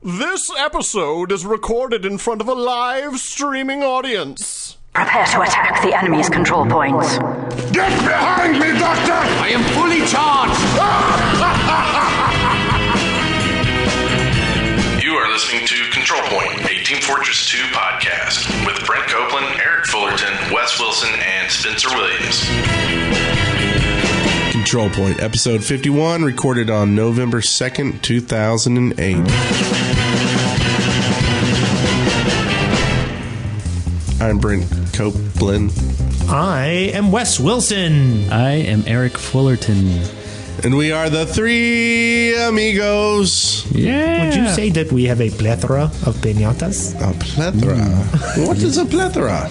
This episode is recorded in front of a live streaming audience. Prepare to attack the enemy's control points. Get behind me, Doctor! I am fully charged! You are listening to Control Point, a Team Fortress 2 podcast with Brent Copeland, Eric Fullerton, Wes Wilson, and Spencer Williams. Control Point, episode 51, recorded on November 2nd, 2008. I'm Brent Copeland. I am Wes Wilson. I am Eric Fullerton. And we are the Three Amigos. Yeah. Would you say that we have a plethora of piñatas? A plethora? What is a plethora?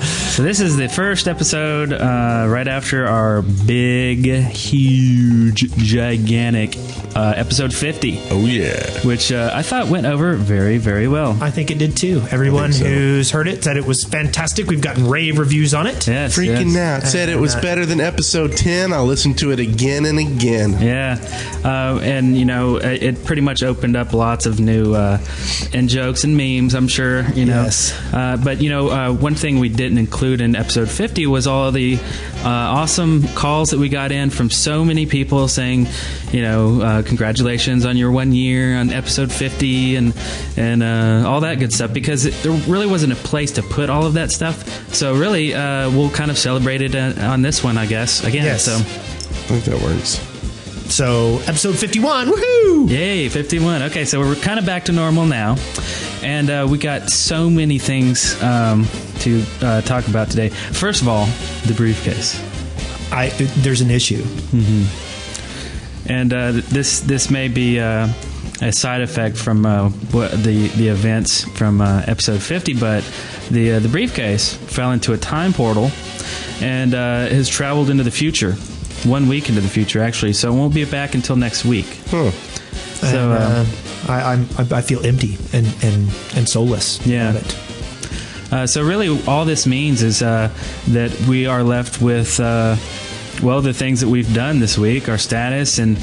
So this is the first episode right after our big, huge, gigantic episode 50. Oh, yeah. Which I thought went over very, very well. I think it did too. Everyone who's heard it said it was fantastic. We've gotten rave reviews on it. Yes, Freaking out. Said it was better than episode 10. I'll listen to it again and again. Yeah. And, you know, it pretty much opened up lots of new and jokes and memes, I'm sure, you know. Yes. But, you know, one thing we didn't include in episode 50 was all of the awesome calls that we got in from so many people saying, you know, congratulations on your 1 year on episode 50 and all that good stuff, because there really wasn't a place to put all of that stuff. So really, we'll kind of celebrate it on this one, I guess, again. Yes. So I think that works. So, episode 51, woohoo! Yay, 51. Okay, so we're kind of back to normal now. And we got so many things to talk about today. First of all, the briefcase. There's an issue. Mm-hmm. And this may be a side effect from the events from episode 50, but the briefcase fell into a time portal and has traveled into the future. 1 week into the future, actually, so it won't be back until next week. Huh. So I feel empty and soulless. Yeah. About it. So really, all this means is that we are left with the things that we've done this week, our status, and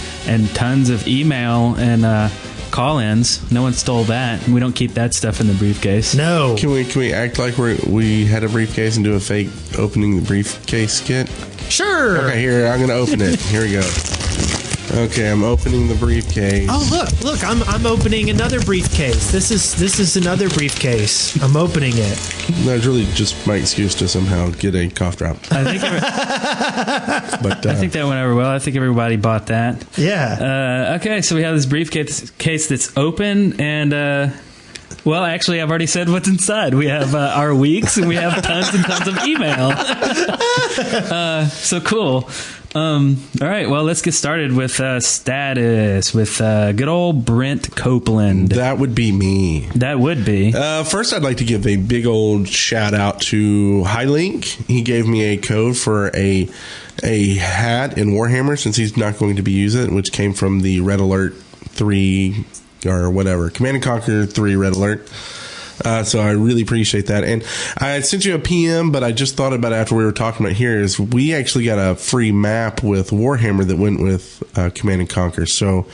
tons of email and call-ins. No one stole that. We don't keep that stuff in the briefcase. No. Can we act like we had a briefcase and do a fake opening the briefcase skit? Sure. Okay, here, I'm going to open it. Here we go. Okay, I'm opening the briefcase. Oh, look, I'm opening another briefcase. This is another briefcase. I'm opening it. That's really just my excuse to somehow get a cough drop. I think I think that went over well. I think everybody bought that. Yeah. Okay, so we have this briefcase that's open, and well, actually, I've already said what's inside. We have our weeks, and we have tons and tons of email. So cool. All right, well, let's get started with status with good old Brent Copeland. That would be me. That would be. First, I'd like to give a big old shout out to Highlink. He gave me a code for a hat in Warhammer, since he's not going to be using it, which came from the Red Alert 3 or whatever, Command & Conquer 3 Red Alert. So I really appreciate that. And I sent you a PM, but I just thought about it after we were talking about here, is we actually got a free map with Warhammer that went with Command & Conquer. So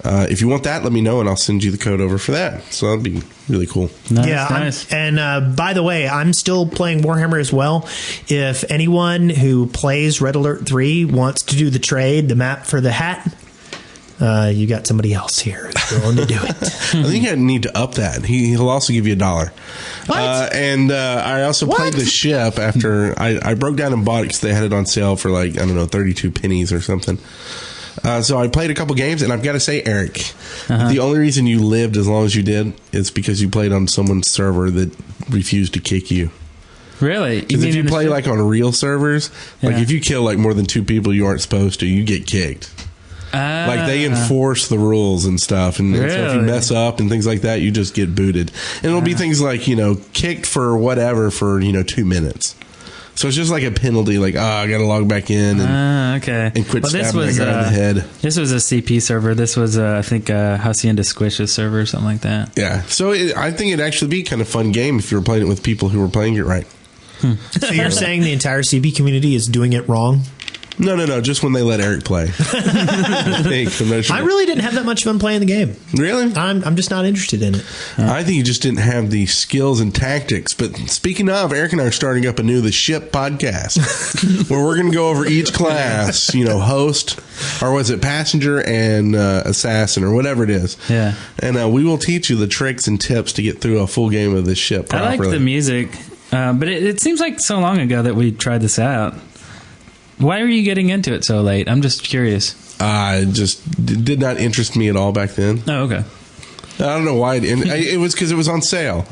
if you want that, let me know, and I'll send you the code over for that. So that'd be really cool. Nice. And by the way, I'm still playing Warhammer as well. If anyone who plays Red Alert 3 wants to do the trade, the map for the hat, you got somebody else here who's willing to do it. I think I need to up that. He'll also give you $1. What? And I also played the ship after I broke down and bought it because they had it on sale for 32 pennies or something. So I played a couple games, and I've got to say, Eric, the only reason you lived as long as you did is because you played on someone's server that refused to kick you. Really? Because if you play on real servers, if you kill more than 2 people you aren't supposed to, you get kicked. They enforce the rules and stuff, and so if you mess up and things like that, you just get booted. And it'll be things like, kicked for whatever for 2 minutes. So it's just like a penalty, I gotta log back in and quit stabbing that guy in the head. This was a CP server. This was I think Hacienda Squish's server or something like that. Yeah, so I think it'd actually be kind of fun game if you were playing it with people who were playing it right. So you're saying the entire CP community is doing it wrong? No. Just when they let Eric play. I really didn't have that much fun playing the game. Really? I'm just not interested in it. I think you just didn't have the skills and tactics. But speaking of, Eric and I are starting up the Ship podcast, where we're going to go over each class, host, or was it passenger and assassin, or whatever it is. Yeah. And we will teach you the tricks and tips to get through a full game of this ship properly. I like the music, but it seems like so long ago that we tried this out. Why are you getting into it so late? I'm just curious. It just did not interest me at all back then. Oh, okay. I don't know why. It was because it was on sale.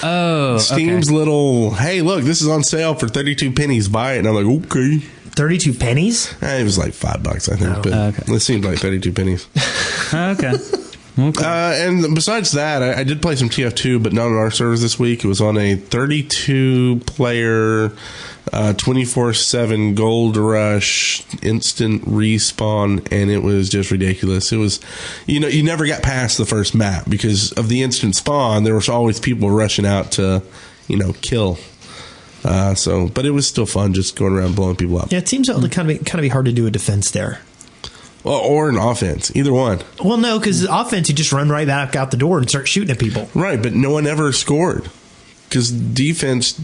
Oh, Steam's little, hey, look, this is on sale for 32 pennies. Buy it. And I'm like, okay. 32 pennies? It was like $5, I think. But it seemed like 32 pennies. Okay. And besides that, I did play some TF2, but not on our servers this week. It was on a 32-player, 24/7 Gold Rush instant respawn, and it was just ridiculous. It was, you never got past the first map because of the instant spawn. There was always people rushing out to, kill. But it was still fun just going around blowing people up. Yeah, it seems to kind of be hard to do a defense there. Well, or an offense, either one. Well, no, because offense, you just run right back out the door and start shooting at people. Right, but no one ever scored because defense,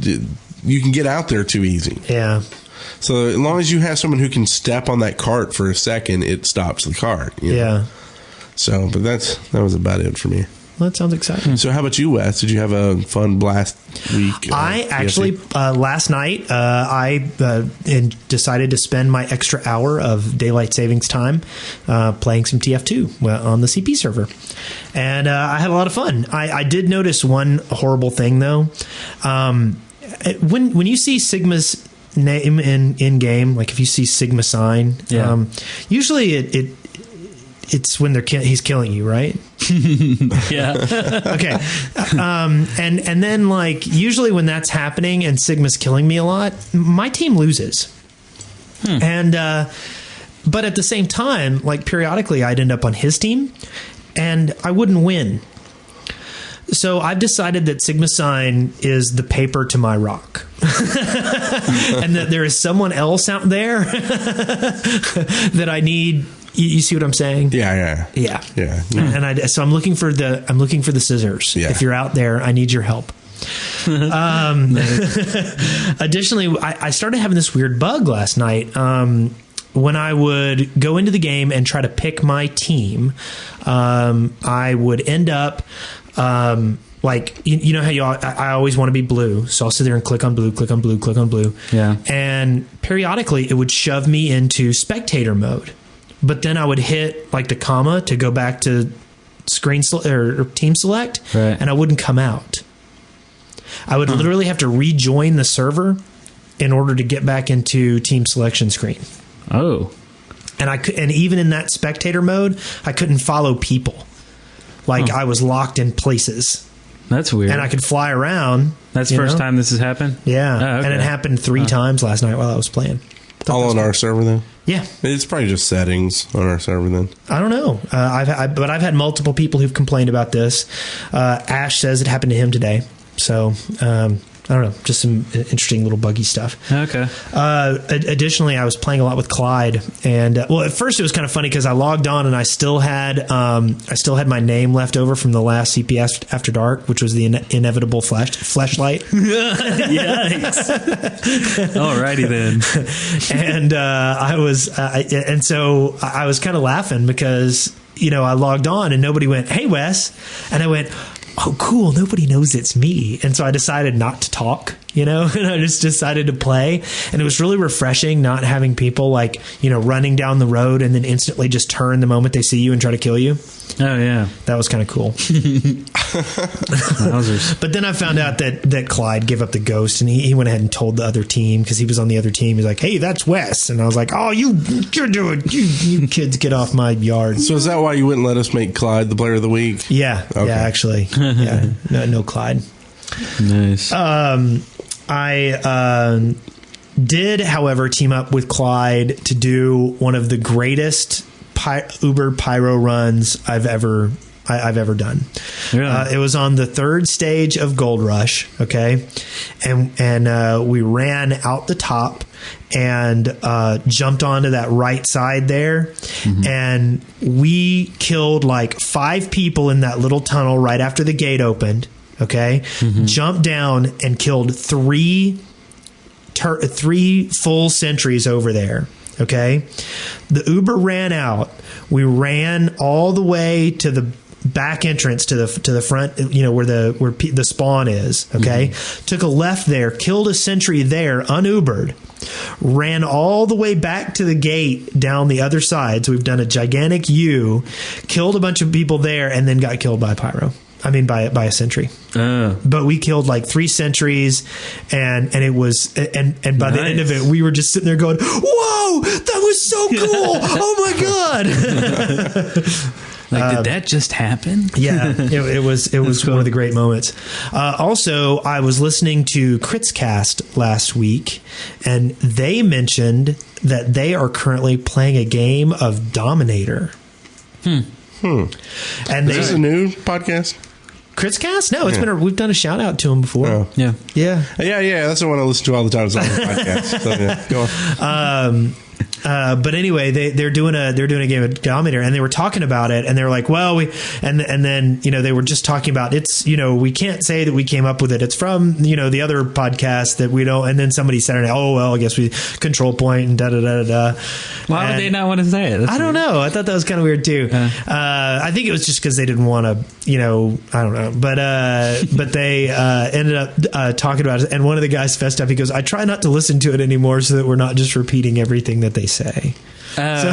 you can get out there too easy. Yeah. So as long as you have someone who can step on that cart for a second, it stops the cart. Yeah. So, but that was about it for me. Well, that sounds exciting. So how about you, Wes? Did you have a fun blast week? I actually, last night, I decided to spend my extra hour of daylight savings time playing some TF2 on the CP server. And I had a lot of fun. I did notice one horrible thing, though. When you see Sigma's name in game, like if you see Sigma sign, usually it's when he's killing you, right? Yeah. Okay. And then like usually when that's happening and Sigma's killing me a lot, my team loses. And but at the same time, like periodically I'd end up on his team and I wouldn't win. So I've decided that Sigma sign is the paper to my rock. And that there is someone else out there that I need. You see what I'm saying? Yeah. And so I'm looking for the scissors. Yeah. If you're out there, I need your help. Additionally, I started having this weird bug last night. When I would go into the game and try to pick my team, I would end up like you know how I always want to be blue, so I'll sit there and click on blue. Yeah. And periodically it would shove me into spectator mode. But then I would hit like the comma to go back to screen or team select, right. And I wouldn't come out. I would literally have to rejoin the server in order to get back into team selection screen. Oh, and even in that spectator mode, I couldn't follow people. Like I was locked in places. That's weird. And I could fly around. That's the first time this has happened? Yeah. Oh, okay. And it happened 3 times last night while I was playing. All on our server, then? Yeah. It's probably just settings on our server, then. I don't know. But I've had multiple people who've complained about this. Ash says it happened to him today. So, I don't know. Just some interesting little buggy stuff. Okay. Additionally, I was playing a lot with Clyde. And, at first it was kind of funny because I logged on and I still had my name left over from the last CPS After Dark, which was the inevitable fleshlight. Yikes. Alrighty then. And so I was kind of laughing because, I logged on and nobody went, "Hey, Wes." And I went, "Oh, cool. Nobody knows it's me." And so I decided not to talk, and I just decided to play. And it was really refreshing not having people running down the road and then instantly just turn the moment they see you and try to kill you. Oh, yeah. That was kind of cool. But then I found out that Clyde gave up the ghost and he went ahead and told the other team because he was on the other team. He's like, "Hey, that's Wes." And I was like, "Oh, you're doing, you kids get off my yard." So is that why you wouldn't let us make Clyde the player of the week? Yeah. Okay. Yeah, actually. Yeah. No Clyde. Nice. I did, however, team up with Clyde to do one of the greatest Uber Pyro runs I've ever I've ever done. Really? It was on the 3rd stage of Gold Rush, okay? And we ran out the top and jumped onto that right side there. And we killed like 5 people in that little tunnel right after the gate opened, okay? Jumped down and killed 3 full sentries over there. Okay, the Uber ran out. We ran all the way to the back entrance to the front, where the spawn is. Okay, took a left there, killed a sentry there, unubered. Ran all the way back to the gate down the other side. So we've done a gigantic U, killed a bunch of people there, and then got killed by pyro. I mean, by a sentry. But we killed like 3 sentries, and it was and by the end of it, we were just sitting there going, "Whoa, that was so cool! Oh my god!" Like, did that just happen? Yeah, it was cool. one of the great moments. Also, I was listening to Kritzcast last week, and they mentioned that they are currently playing a game of Dominator. And Is this a new podcast? Kritzcast? No, it's been we've done a shout out to him before. Oh. Yeah. Yeah. That's the one I listen to all the time. It's on the podcast. So, yeah, go on. But anyway, they're doing a game of Dominator, and they were talking about it, and they were like, well, and then they were just talking about it's we can't say that we came up with it. It's from the other podcast that we don't. And then somebody said, oh well, I guess we Control Point and da da da da. Why would they not want to say it? That's I don't know. I thought that was kind of weird too. I think it was just because they didn't want to. I don't know. But they ended up talking about it, and one of the guys fessed up. He goes, I try not to listen to it anymore so that we're not just repeating everything that they say. But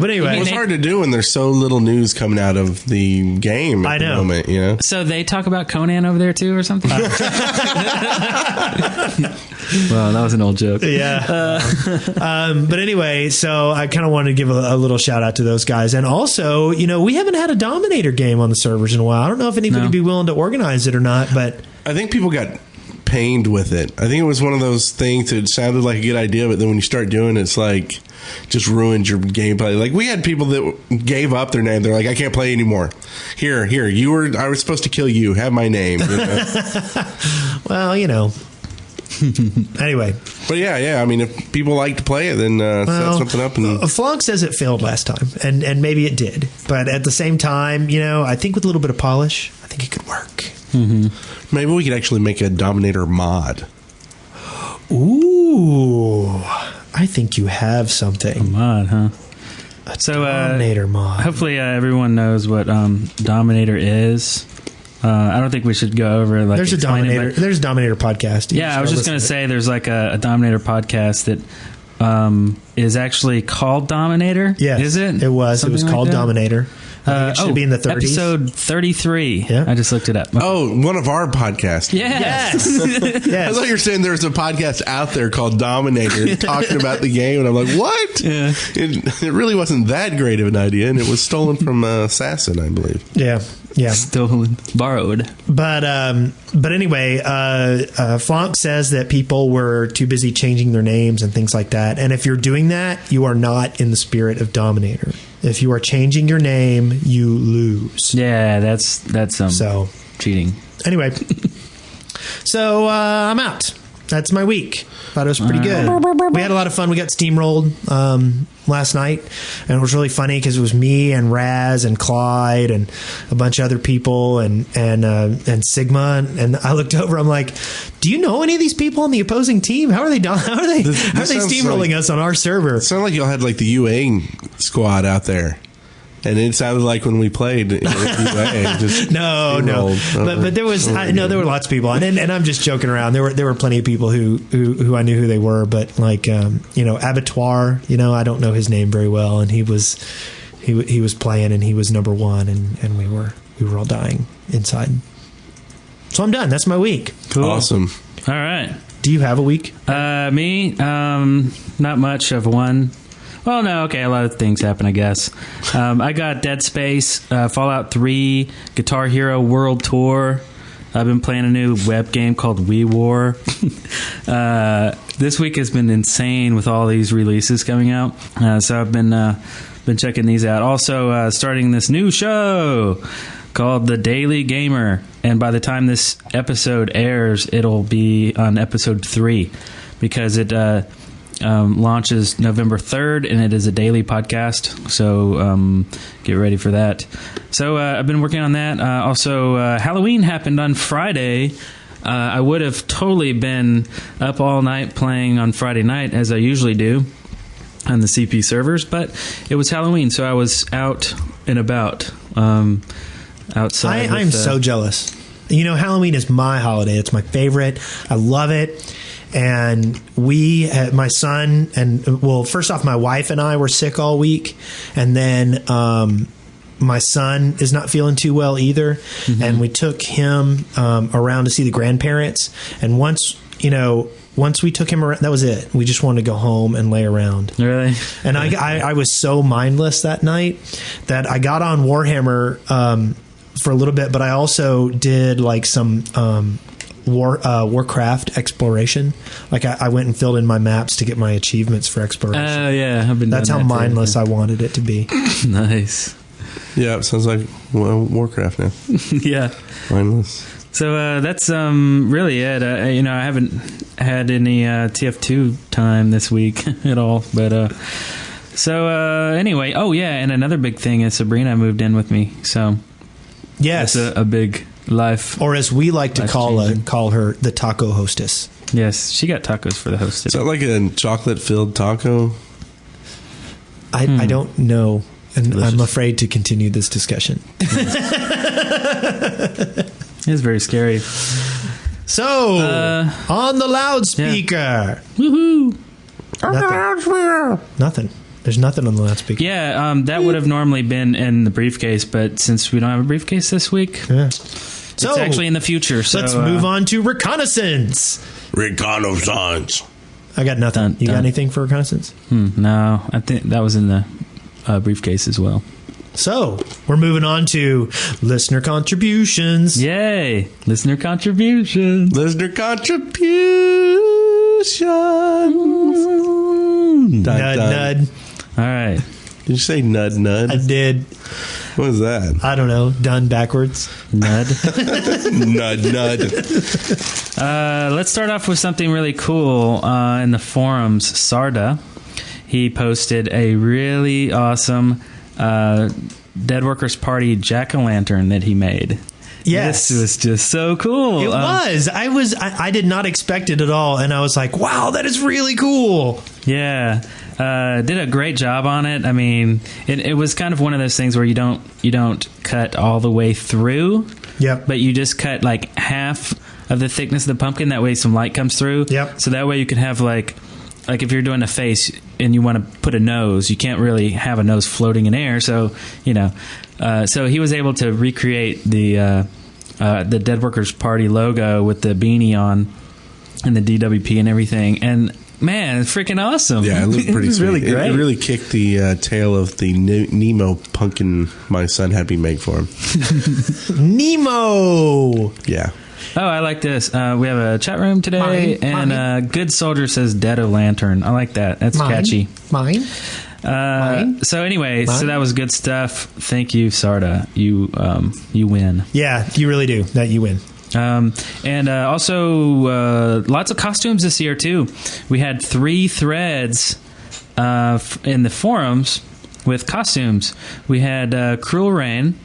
anyway, It's hard to do when there's so little news coming out of the game at the moment, So they talk about Conan over there too, or something? Well, that was an old joke. Yeah. But anyway, so I kind of wanted to give a little shout out to those guys. And also, we haven't had a Dominator game on the servers in a while. I don't know if anybody would be willing to organize it or not, but I think people got pained with it. I think it was one of those things that sounded like a good idea, but then when you start doing it, it's like just ruins your gameplay. Like, we had people that gave up their name. They're like, I can't play anymore. Here, I was supposed to kill you. Have my name. Well, anyway. But yeah. I mean, if people like to play it, then set something up. And Flonk says it failed last time, and maybe it did. But at the same time, I think with a little bit of polish, I think it could work. Maybe we could actually make a Dominator mod. Ooh, I think you have something. A mod, huh? Dominator mod. Hopefully everyone knows what Dominator is. I don't think we should go over there's a Dominator. There's a Dominator podcast. I was just going to say there's like a Dominator podcast that is actually called Dominator. Yes, is it? It was. It was called Dominator. I think it should be in the 30s. Episode 33. Yeah. I just looked it up. Oh, one of our podcasts. Yes. I thought you were saying there's a podcast out there called Dominator talking about the game, and I'm like, what? Yeah. It really wasn't that great of an idea, and it was stolen from Assassin, I believe. Yeah. Stolen, borrowed. But anyway, Flonk says that people were too busy changing their names and things like that. And if you're doing that, you are not in the spirit of Dominator. If you are changing your name, you lose. Yeah, that's cheating. Anyway, so I'm out. That's my week. Thought it was pretty good. We had a lot of fun. We got steamrolled last night, and it was really funny because it was me and Raz and Clyde and a bunch of other people and Sigma. And I looked over. I'm like, do you know any of these people on the opposing team? How are they steamrolling us on our server? It sounded like y'all had like the UA squad out there. And it sounded like when we played UA, no. But there was there were lots of people, and I'm just joking around. There were plenty of people who I knew who they were, but like Abattoir, I don't know his name very well, and he was playing, and he was number one, and we were all dying inside. So I'm done. That's my week. Cool. Awesome. All right. Do you have a week? Me, not much of one. Well, no, okay, a lot of things happen, I guess. I got Dead Space, Fallout 3, Guitar Hero World Tour. I've been playing a new web game called Wii War. This week has been insane with all these releases coming out. So I've been been checking these out. Also, starting this new show called The Daily Gamer. And by the time this episode airs, it'll be on episode 3 because it launches November 3rd, and it is a daily podcast. So get ready for that. So I've been working on that. Also, Halloween happened on Friday. I would have totally been up all night playing on Friday night, as I usually do on the CP servers, but it was Halloween, so I was out and about outside. I'm so jealous. You know, Halloween is my holiday. It's my favorite. I love it. And my son, first off, my wife and I were sick all week. And then my son is not feeling too well either. Mm-hmm. And we took him around to see the grandparents. And once we took him around, that was it. We just wanted to go home and lay around. Really? And I was so mindless that night that I got on Warhammer for a little bit, but I also did like some Warcraft exploration. Like I went and filled in my maps to get my achievements for exploration. Oh yeah, I've been. That's how mindless I wanted it to be. Nice. Yeah, it sounds like Warcraft now. Yeah, mindless. So that's really it. I haven't had any TF2 time this week at all. But anyway, oh yeah, and another big thing is Sabrina moved in with me. So yes, that's a big life, or as we like to call her, the taco hostess. Yes, she got tacos for the hostess. Is that like a chocolate-filled taco? I don't know, and delicious. I'm afraid to continue this discussion. It's very scary. So, on the loudspeaker. Yeah. Woohoo! Nothing. There's nothing on the loudspeaker. Yeah, that would have normally been in the briefcase, but since we don't have a briefcase this week, it's actually in the future. So let's move on to reconnaissance. Reconnaissance. I got nothing. You got anything for reconnaissance? No, I think that was in the briefcase as well. So, we're moving on to listener contributions. Yay! Listener contributions. Listener contributions. Nud. All right. Did you say nud? I did. What was that? I don't know. Done backwards. Nud. Nud. Let's start off with something really cool in the forums. Sarda, he posted a really awesome Dead Workers Party Jackolantern that he made. Yes. This was just so cool. It was. I did not expect it at all, and I was like, wow, that is really cool. Yeah. Did a great job on it. I mean, it was kind of one of those things where you don't cut all the way through. Yep. But you just cut like half of the thickness of the pumpkin. That way some light comes through. Yep. So that way you can have like if you're doing a face and you want to put a nose, you can't really have a nose floating in air. So, so he was able to recreate the Dead Workers Party logo with the beanie on and the DWP and everything. And man, it's freaking awesome. Yeah, it looked pretty sweet. Really great. It really kicked the tail of the Nemo pumpkin my son had me make for him. Nemo! Yeah. Oh, I like this. We have a chat room today, and Good Soldier says Deado Lantern. I like that. That's catchy. Mine. So anyway, so that was good stuff. Thank you, Sarda. You win. Yeah, you really do. That you win. And also lots of costumes this year too. We had 3 threads in the forums with costumes. We had KrewL.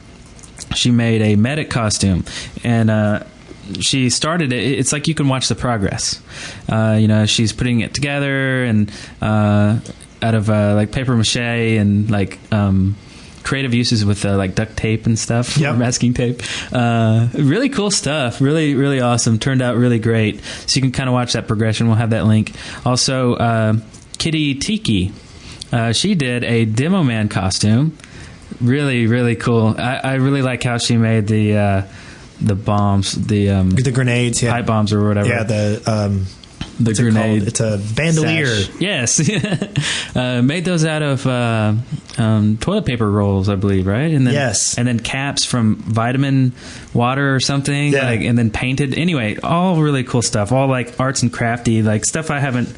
She made a medic costume, and she started it. It's like you can watch the progress. She's putting it together and out of like paper mache and like creative uses with like duct tape and stuff, masking tape. Really cool stuff. Really, really awesome. Turned out really great. So you can kind of watch that progression. We'll have that link. Also, Kitty Tiki, she did a Demoman costume. Really, really cool. I really like how she made the bombs, the grenades, pipe bombs or whatever. Yeah, the grenade. It's a bandolier. Sash. Yes. Made those out of toilet paper rolls, I believe, right? And then, yes. And then caps from vitamin water or something. Yeah. And then painted. Anyway, all really cool stuff. All like arts and crafty, like stuff I haven't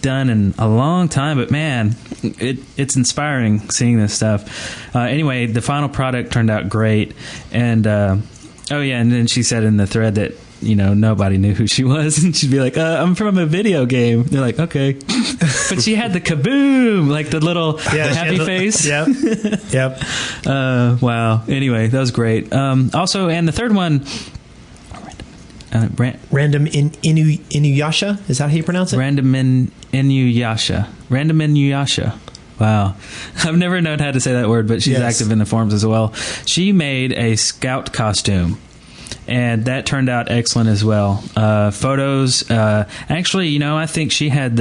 done in a long time, but man, it's inspiring seeing this stuff. Anyway, the final product turned out great, and and then she said in the thread that nobody knew who she was, and she'd be like, I'm from a video game. They're like, okay. But she had the kaboom, like the little happy face. Yep. Wow. Anyway, that was great. Also, and the third one, Random Inuyasha, is that how you pronounce it? Randominuyasha. Wow. I've never known how to say that word, but she's active in the forums as well. She made a scout costume, and that turned out excellent as well. Photos, actually, I think she had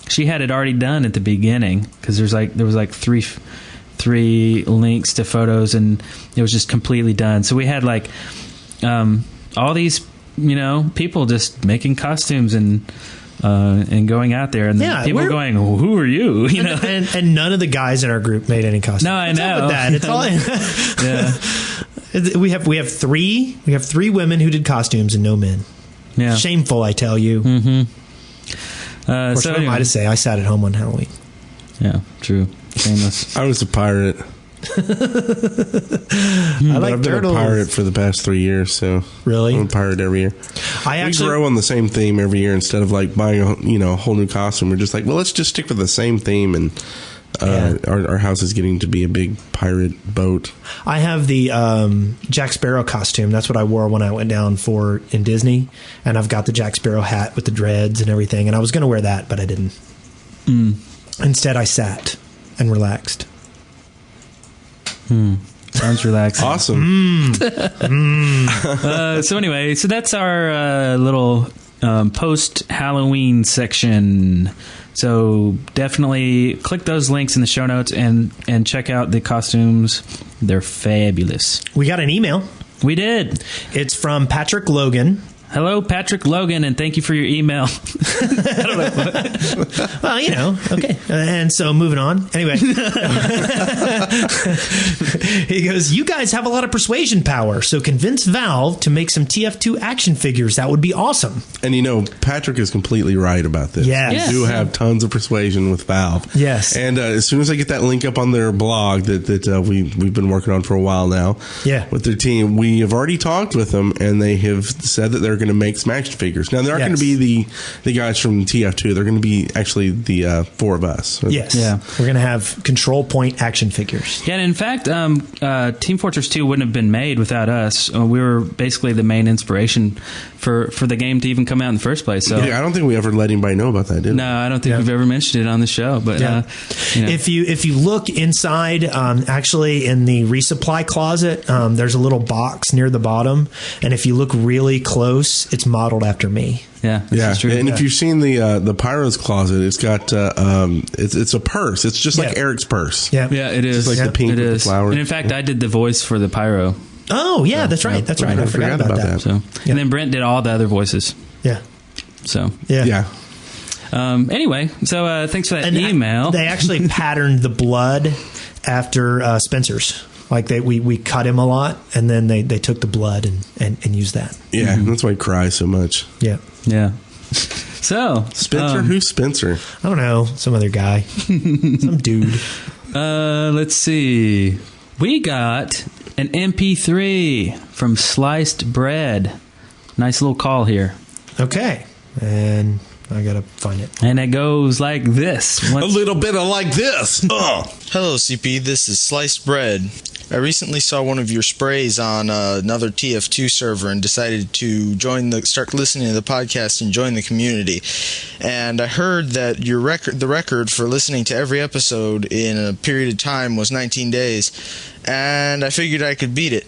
she had it already done at the beginning, because there was like three links to photos, and it was just completely done. So we had like all these people just making costumes and going out there, and people going, "Who are you?" And none of the guys in our group made any costumes. No, I know. With that? It's all. We have three women who did costumes and no men. Yeah, shameful, I tell you. Mm-hmm. Of course, what am I to say? I sat at home on Halloween. Yeah, true. Shameless. I was a pirate. I like I've been turtles. a pirate for the past 3 years, so really, I'm a pirate every year. We grow on the same theme every year instead of like buying a whole new costume. We're just like, well, let's just stick with the same theme, and our house is getting to be a big pirate boat. I have the Jack Sparrow costume. That's what I wore when I went down in Disney, and I've got the Jack Sparrow hat with the dreads and everything. And I was going to wear that, but I didn't. Instead, I sat and relaxed. Sounds relaxing. Awesome. So anyway, so that's our little post-Halloween section. So definitely click those links in the show notes and check out the costumes. They're fabulous. We got an email. We did. It's from Patrick Logan. Hello, Patrick Logan, and thank you for your email. I don't know. Well, okay. And so moving on. Anyway. He goes, you guys have a lot of persuasion power, so convince Valve to make some TF2 action figures. That would be awesome. And, Patrick is completely right about this. Yes. We do have tons of persuasion with Valve. Yes. And as soon as I get that link up on their blog that we've been working on for a while now with their team, we have already talked with them, and they have said that they're going to make some action figures. Now, they aren't going to be the guys from TF2. They're going to be actually the four of us. Yes. Yeah. We're going to have control point action figures. Yeah, and in fact, Team Fortress 2 wouldn't have been made without us. We were basically the main inspiration for the game to even come out in the first place. So I don't think we ever let anybody know about that, did we? No, I don't think we've ever mentioned it on the show. But if you look inside, actually in the resupply closet, there's a little box near the bottom, and if you look really close, it's modeled after me. Yeah, true. And if you've seen the Pyro's closet, it's got it's a purse. It's just like Eric's purse. Yeah, it is. Just like the pink with the flower. And in fact, I did the voice for the Pyro. Oh yeah, that's right. That's right. I forgot about that. So, and then Brent did all the other voices. Yeah. So yeah. Anyway, so thanks for that email. They actually patterned the blood after Spencer's. Like we cut him a lot, and then they took the blood and used that. Yeah, that's why he cries so much. Yeah. So Spencer, who's Spencer? I don't know, some other guy, some dude. Let's see. We got an MP3 from Sliced Bread. Nice little call here. Okay, and I gotta find it. And it goes like this. A little bit of like this. Hello, CP. This is Sliced Bread. I recently saw one of your sprays on another TF2 server and decided to start listening to the podcast and join the community. And I heard that the record for listening to every episode in a period of time was 19 days, and I figured I could beat it.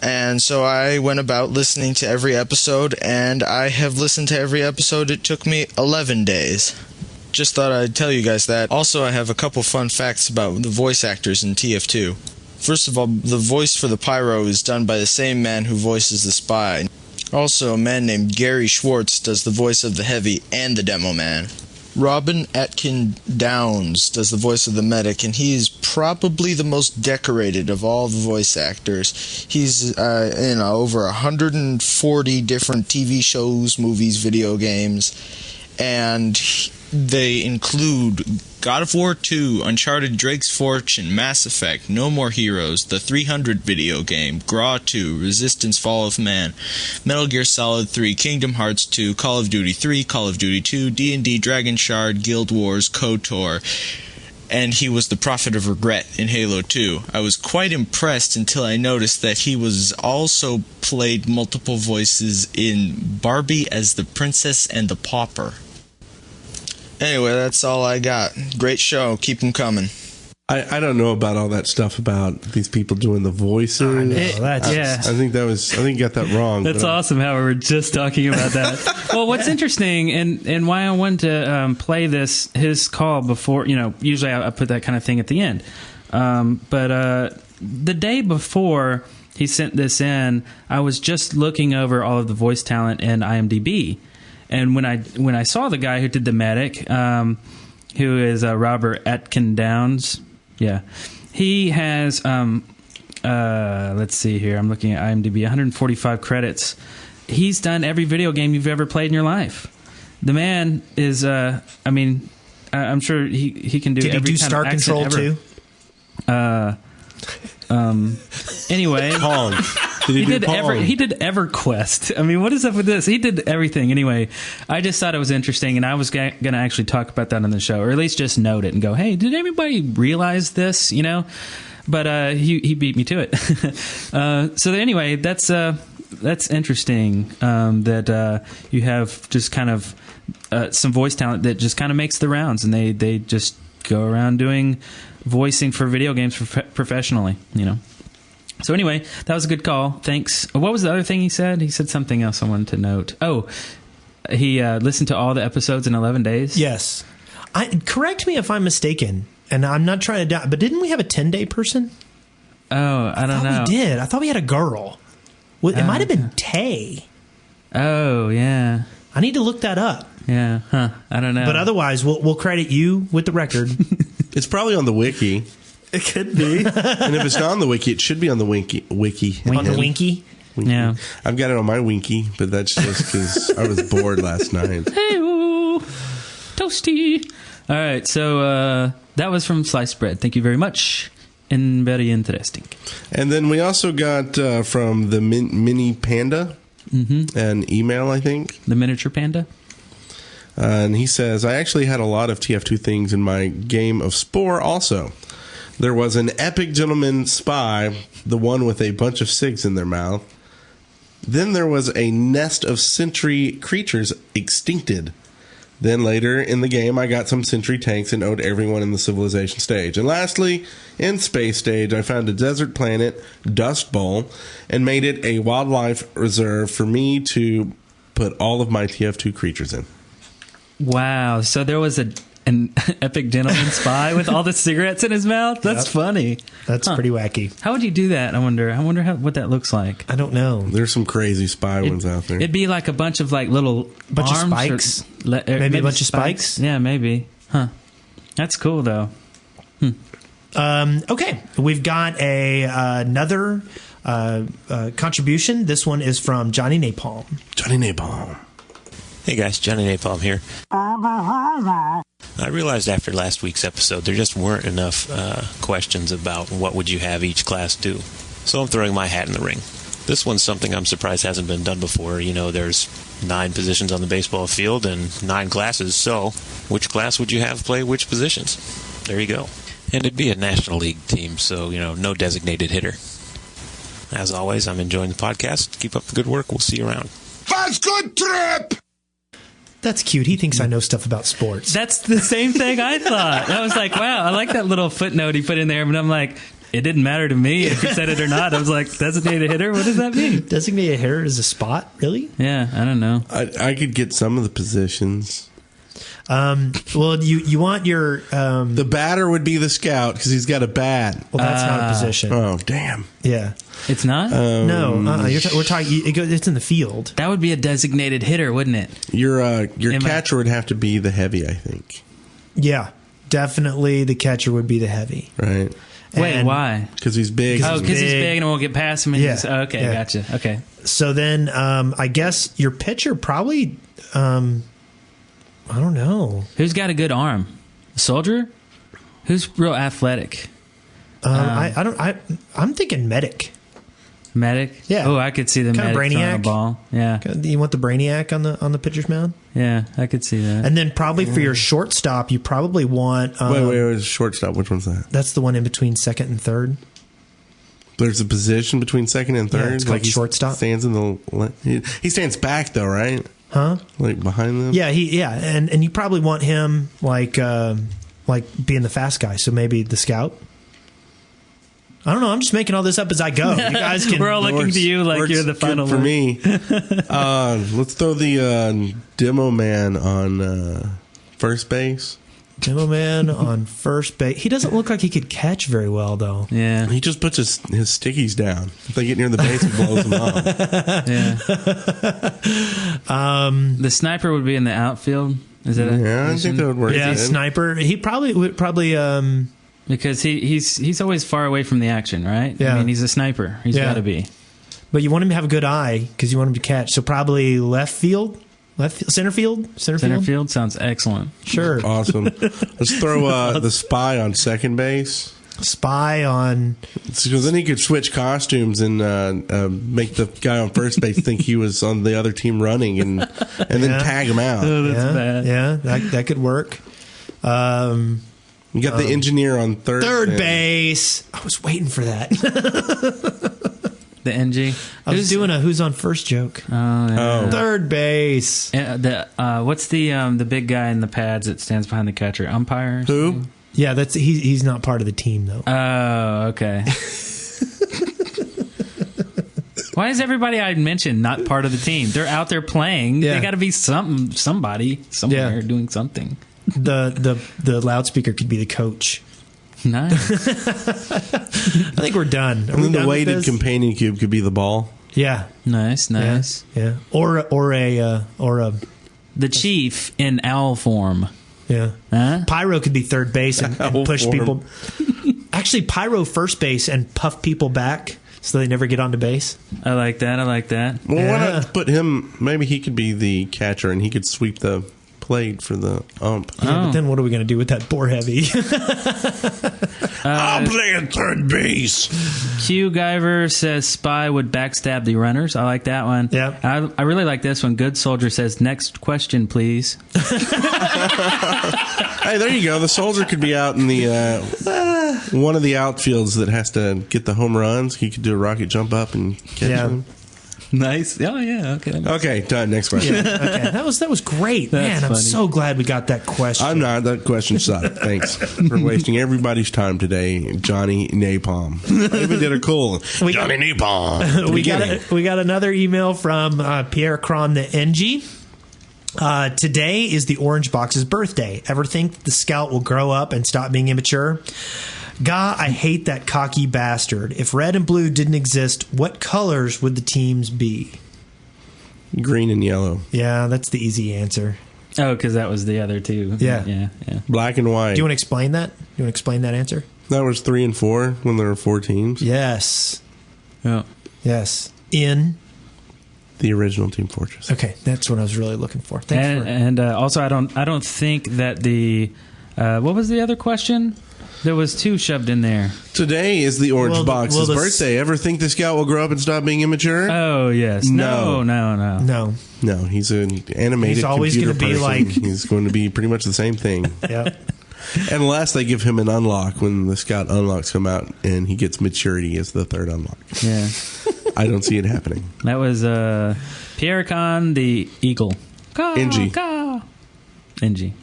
And so I went about listening to every episode, and I have listened to every episode. It took me 11 days. Just thought I'd tell you guys that. Also, I have a couple fun facts about the voice actors in TF2. First of all, the voice for the Pyro is done by the same man who voices the Spy. Also, a man named Gary Schwartz does the voice of the Heavy and the Demoman. Robin Atkin Downs does the voice of the Medic, and he is probably the most decorated of all the voice actors. He's in over 140 different TV shows, movies, video games, and They include God of War 2, Uncharted Drake's Fortune, Mass Effect, No More Heroes, the 300 video game, Gra 2, Resistance Fall of Man, Metal Gear Solid 3, Kingdom Hearts 2, Call of Duty 3, Call of Duty 2, D&D Dragon Shard, Guild Wars, KOTOR, and he was the Prophet of Regret in Halo 2. I was quite impressed until I noticed that he was also played multiple voices in Barbie as the Princess and the Pauper. Anyway, that's all I got. Great show. Keep them coming. I don't know about all that stuff about these people doing the voices. I think you got that wrong. That's awesome how we were just talking about that. Well, what's interesting and why I wanted to play his call before, usually I put that kind of thing at the end. But the day before he sent this in, I was just looking over all of the voice talent in IMDb. And when I saw the guy who did the medic, who is Robert Atkin Downs, he has let's see here. I'm looking at IMDb, 145 credits. He's done every video game you've ever played in your life. The man is, I'm sure he can do. Did every he do kind Star of accent Control ever. Too? Anyway, Pong. He did EverQuest. I mean, what is up with this? He did everything. Anyway, I just thought it was interesting, and I was going to actually talk about that on the show, or at least just note it and go, hey, did everybody realize this? But he beat me to it. So anyway, that's interesting that you have just kind of some voice talent that just kind of makes the rounds, and they just go around doing voicing for video games professionally, So anyway, that was a good call. Thanks. What was the other thing he said? He said something else I wanted to note. Oh, he listened to all the episodes in 11 days? Yes. Correct me if I'm mistaken, and I'm not trying to doubt, but didn't we have a 10-day person? Oh, I don't know. We did. I thought we had a girl. Well, it might have been Tay. Oh, yeah. I need to look that up. Yeah. Huh. I don't know. But otherwise, we'll credit you with the record. It's probably on the wiki. It could be. And if it's not on the wiki, it should be on the wiki. On the winky? Yeah. I've got it on my winky, but that's just because I was bored last night. Hey-o. Toasty. All right, so that was from Sliced Bread. Thank you very much. And very interesting. And then we also got from the Mini Panda an email, I think. The miniature panda? And he says, I actually had a lot of TF2 things in my game of Spore also. There was an epic gentleman spy, the one with a bunch of cigs in their mouth. Then there was a nest of sentry creatures extincted. Then later in the game, I got some sentry tanks and owed everyone in the civilization stage. And lastly, in space stage, I found a desert planet, Dust Bowl, and made it a wildlife reserve for me to put all of my TF2 creatures in. Wow. So there was an epic gentleman spy with all the cigarettes in his mouth? That's funny. That's pretty wacky. How would you do that? I wonder what that looks like. I don't know. There's some crazy spy ones out there. It'd be like a bunch of like little bunch arms of spikes. Maybe a bunch of spikes. Yeah, maybe. Huh. That's cool though. Okay, we've got another contribution. This one is from Johnny Napalm. Johnny Napalm. Hey guys, Johnny Napalm here. I realized after last week's episode there just weren't enough questions about what would you have each class do. So I'm throwing my hat in the ring. This one's something I'm surprised hasn't been done before. There's 9 positions on the baseball field and 9 classes, so which class would you have play which positions? There you go. And it'd be a National League team, so, no designated hitter. As always, I'm enjoying the podcast. Keep up the good work. We'll see you around. That's good trip! That's cute. He thinks I know stuff about sports. That's the same thing I thought. I was like, wow, I like that little footnote he put in there, but I'm like, it didn't matter to me if he said it or not. I was like, designated hitter? What does that mean? Designated hitter is a spot? Really? Yeah, I don't know. I could get some of the positions. Well, you want your... the batter would be the scout because he's got a bat. Well, that's not a position. Oh, damn. Yeah. It's not? No. We're talking... It's in the field. That would be a designated hitter, wouldn't it? Your catcher would have to be the heavy, I think. Yeah. Definitely the catcher would be the heavy. Right. Wait, why? Because he's big. Oh, because he's big and won't get past him. And Yeah. Okay, Yeah. gotcha. Okay. So then I guess your pitcher probably... I don't know. Who's got a good arm? A soldier? Who's real athletic? I'm thinking medic. Medic? Yeah. Oh, I could see the medic throwing a Brainiac ball. Yeah. You want the Brainiac on the pitcher's mound? Yeah, I could see that. And then probably for your shortstop, you probably want... wait, shortstop. Which one's that? That's the one in between second and third. There's a position between second and third? Yeah, it's called shortstop. Stands in the... He stands back, though, right? Huh? Like behind them? Yeah, and you probably want him like being the fast guy, so maybe the scout. I don't know. I'm just making all this up as I go. You guys can. We're all looking to you like you're the final for word. me. Let's throw the Demo Man on first base. Demo Man on first base. He doesn't look like he could catch very well, though. Yeah. He just puts his stickies down. If they get near the base, he blows them up. Yeah. The sniper would be in the outfield. Is that I think that would work. Yeah, sniper. He would because he's always far away from the action, right? Yeah. I mean, he's a sniper. He's got to be. But you want him to have a good eye because you want him to catch. So probably center field. Center field sounds excellent. Sure. Awesome. Let's throw the spy on second base. Spy on. Because then he could switch costumes and make the guy on first base think he was on the other team running and then tag him out. Oh, that's bad. Yeah, that could work. You got the engineer on third base. I was waiting for that. The NG. I was doing a who's on first joke. Oh, yeah. Third base. What's the big guy in the pads that stands behind the catcher? Umpire? Who? Yeah, he's not part of the team though. Oh, okay. Why is everybody I mentioned not part of the team? They're out there playing. Yeah. They got to be somebody somewhere doing something. The loudspeaker could be the coach. Nice. I think we're done. And then the weighted companion cube could be the ball. Yeah. Nice. Yeah. Or a the chief in owl form. Yeah. Huh? Pyro could be third base and push people. Actually, Pyro first base and puff people back so they never get onto base. I like that. Well, why not put him? Maybe he could be the catcher and he could sweep the plate for the ump. Yeah, but then what are we going to do with that bore heavy? I'm playing third base. Q Guyver says Spy would backstab the runners. I like that one. Yeah. I really like this one. Good Soldier says, next question, please. Hey, there you go. The soldier could be out in the one of the outfields that has to get the home runs. He could do a rocket jump up and catch them. Nice. Oh, yeah. Okay. Okay, done. Next question. Okay, that was great. That's Man, I'm funny. so glad we got that question. I'm not. That question sucked. Thanks for wasting everybody's time today, Johnny Napalm. I even did a cool Johnny Napalm. We got another email from Pierre Cron the NG. Today is the Orange Box's birthday. Ever think the scout will grow up and stop being immature? Gah, I hate that cocky bastard. If red and blue didn't exist, what colors would the teams be? Green and yellow. Yeah, that's the easy answer. Oh, because that was the other two. Yeah. Black and white. Do you want to explain that? You want to explain that answer? That was 3 and 4 when there were 4 teams. Yes. Oh. Yes. In the original Team Fortress. Okay, that's what I was really looking for. And also, I don't think that the what was the other question? There was 2 shoved in there. Today is the Orange Box's birthday. Ever think the scout will grow up and stop being immature? Oh, yes. No. No, he's an animated He's always computer going to be like... He's going to be pretty much the same thing. Yeah. Unless they give him an unlock when the scout unlocks come out and he gets maturity as the 3rd unlock. Yeah. I don't see it happening. That was Pierre Con the Eagle. NG. NG.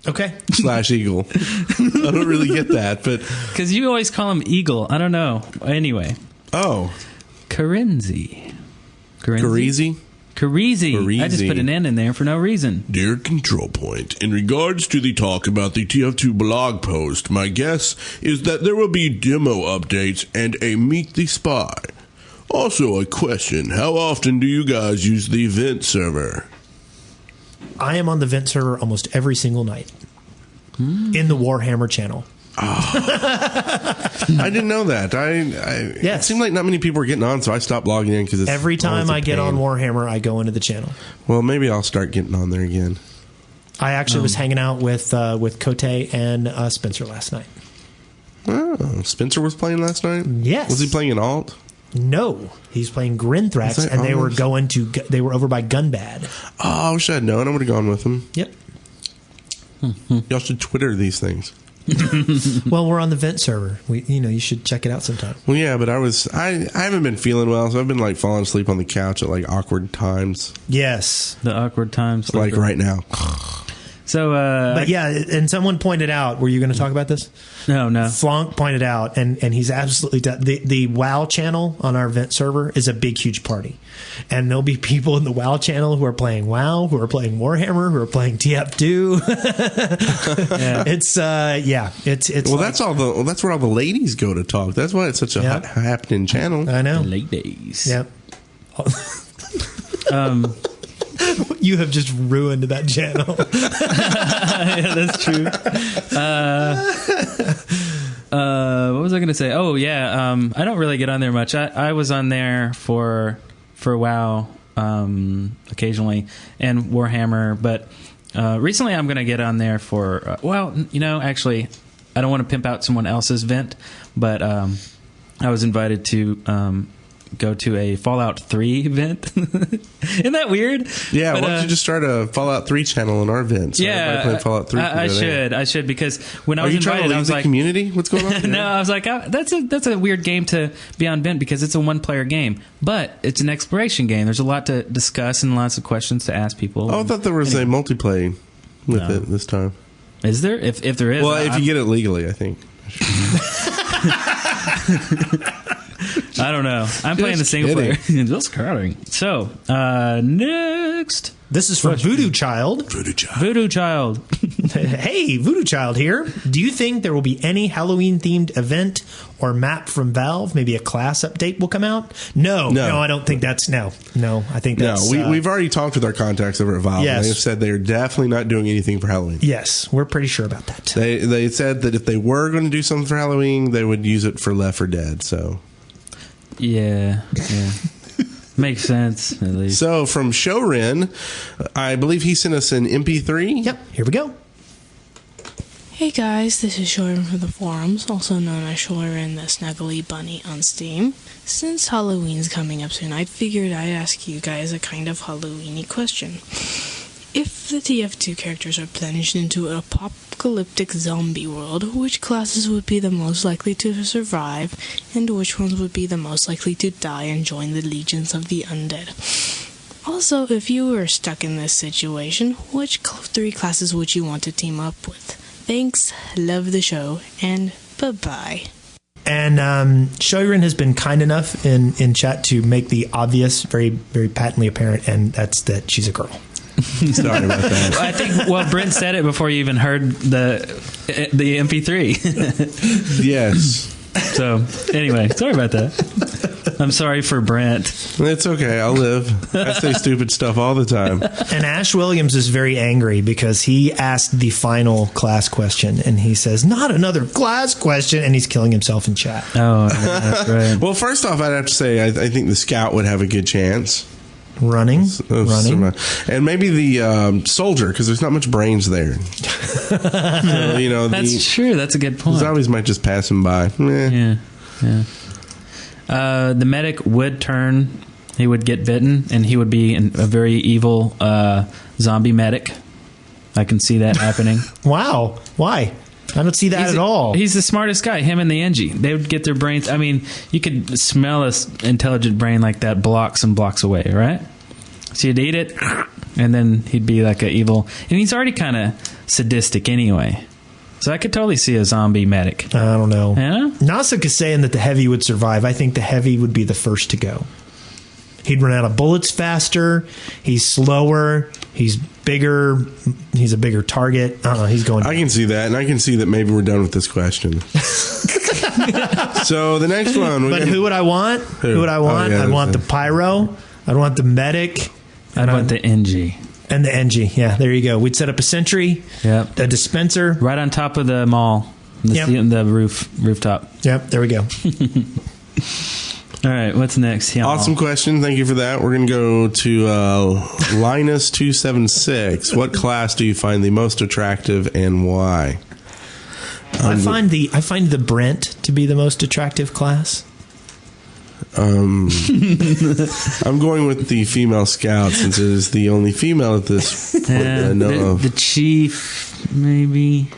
Okay. / Eagle. I don't really get that, but... Because you always call him Eagle. I don't know. Anyway. Oh. Karenzi. Karizi? Karizi. I just put an N in there for no reason. Dear Control Point, in regards to the talk about the TF2 blog post, my guess is that there will be demo updates and a Meet the Spy. Also, a question, how often do you guys use the event server? I am on the vent server almost every single night in the Warhammer channel. I didn't know that. It seemed like not many people were getting on, so I stopped logging in because every time I get on Warhammer, I go into the channel. Well, maybe I'll start getting on there again. I actually was hanging out with Cote and Spencer last night. Oh, Spencer was playing last night? Yes. Was he playing an alt? No, he's playing Grinthrax, and they were they were over by Gunbad. Oh, I wish I'd known. I would have gone with him. Yep. Y'all should Twitter these things. Well, we're on the vent server. You should check it out sometime. Well, yeah, but I haven't been feeling well, so I've been like falling asleep on the couch at like awkward times. Yes, the awkward times, like right now. So, but yeah, and someone pointed out. Were you going to talk about this? No. Flonk pointed out, and he's absolutely the WoW channel on our vent server is a big, huge party, and there'll be people in the WoW channel who are playing WoW, who are playing Warhammer, who are playing TF2. It's well, like, that's where all the ladies go to talk. That's why it's such a happening channel. I know, ladies. Yep. You have just ruined that channel. Yeah, that's true. What was I going to say? Oh, yeah. I don't really get on there much. I was on there for WoW occasionally and Warhammer, but recently I'm going to get on there for actually, I don't want to pimp out someone else's vent, but I was invited to go to a Fallout 3 event. Isn't that weird? Yeah, why don't you just start a Fallout 3 channel in our event? So yeah, Fallout 3 I should because when I was invited, I was like, community? What's going on? No, I was like, that's a weird game to be on vent because it's a one-player game, but it's an exploration game. There's a lot to discuss and lots of questions to ask people. Oh, I thought there was a multiplayer with it this time. Is there? If there is, well, if you get it legally, I think. I don't know. I'm playing the single player. Just kidding. So, next. This is from Voodoo Child. Voodoo Child. Hey, Voodoo Child here. Do you think there will be any Halloween-themed event or map from Valve? Maybe a class update will come out? No, I don't think that's... No, I think that's... No, we've already talked with our contacts over at Valve. Yes. And they've said they're definitely not doing anything for Halloween. Yes, we're pretty sure about that. They said that if they were going to do something for Halloween, they would use it for Left 4 Dead, so... Yeah. Makes sense, at least. So, from Showren, I believe he sent us an MP3. Yep, here we go. Hey guys, this is Shorin from the forums, also known as Shorin the Snuggly Bunny on Steam. Since Halloween's coming up soon, I figured I'd ask you guys a kind of Halloween-y question. If the TF2 characters are plunged into an apocalyptic zombie world, which classes would be the most likely to survive, and which ones would be the most likely to die and join the legions of the undead? Also, if you were stuck in this situation, which 3 classes would you want to team up with? Thanks, love the show, and bye-bye. And Shorin has been kind enough in chat to make the obvious very, very patently apparent, and that's that she's a girl. Sorry about that. I think, Brent said it before you even heard the MP3. Yes. So, anyway, sorry about that. I'm sorry for Brent. It's okay. I'll live. I say stupid stuff all the time. And Ash Williams is very angry because he asked the final class question, and he says, not another class question, and he's killing himself in chat. Oh, that's right. Well, first off, I'd have to say I think the scout would have a good chance. Running, and maybe the soldier, because there's not much brains there. So, that's true. That's a good point. Zombies might just pass him by. Yeah. The medic would turn. He would get bitten, and he would be a very evil zombie medic. I can see that happening. Wow. Why? I don't see that at all. He's the smartest guy, him and the Engie. They would get their brains... I mean, you could smell an intelligent brain like that blocks and blocks away, right? So you'd eat it, and then he'd be like an evil... And he's already kind of sadistic anyway. So I could totally see a zombie medic. I don't know. Yeah? Nasuk is saying that the heavy would survive. I think the heavy would be the first to go. He'd run out of bullets faster. He's slower. He's bigger. He's a bigger target. He's going down. I can see that, and I can see that maybe we're done with this question. So the next one. But who would I want? Who would I want? I'd want the pyro. I'd want the medic. I'd want the Engie. And the Engie. Yeah, there you go. We'd set up a sentry. Yep. A dispenser. Right on top of the mall. The rooftop. Yep, there we go. All right, what's next? Yeah. Awesome question. Thank you for that. We're going to go to Linus276. What class do you find the most attractive and why? I find the Brent to be the most attractive class. I'm going with the female scout since it is the only female at this point that I know of. The chief, maybe.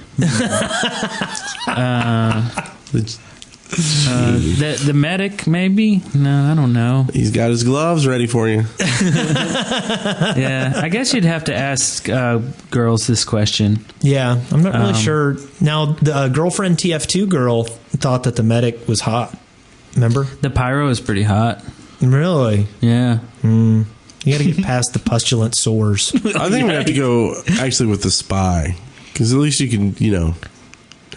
The medic, maybe? No, I don't know. He's got his gloves ready for you. Yeah, I guess you'd have to ask girls this question. Yeah, I'm not really sure. Now, the girlfriend TF2 girl thought that the medic was hot. Remember? The pyro is pretty hot. Really? Yeah. You got to get past the pustulant sores. I think we have to go actually with the spy because at least you can,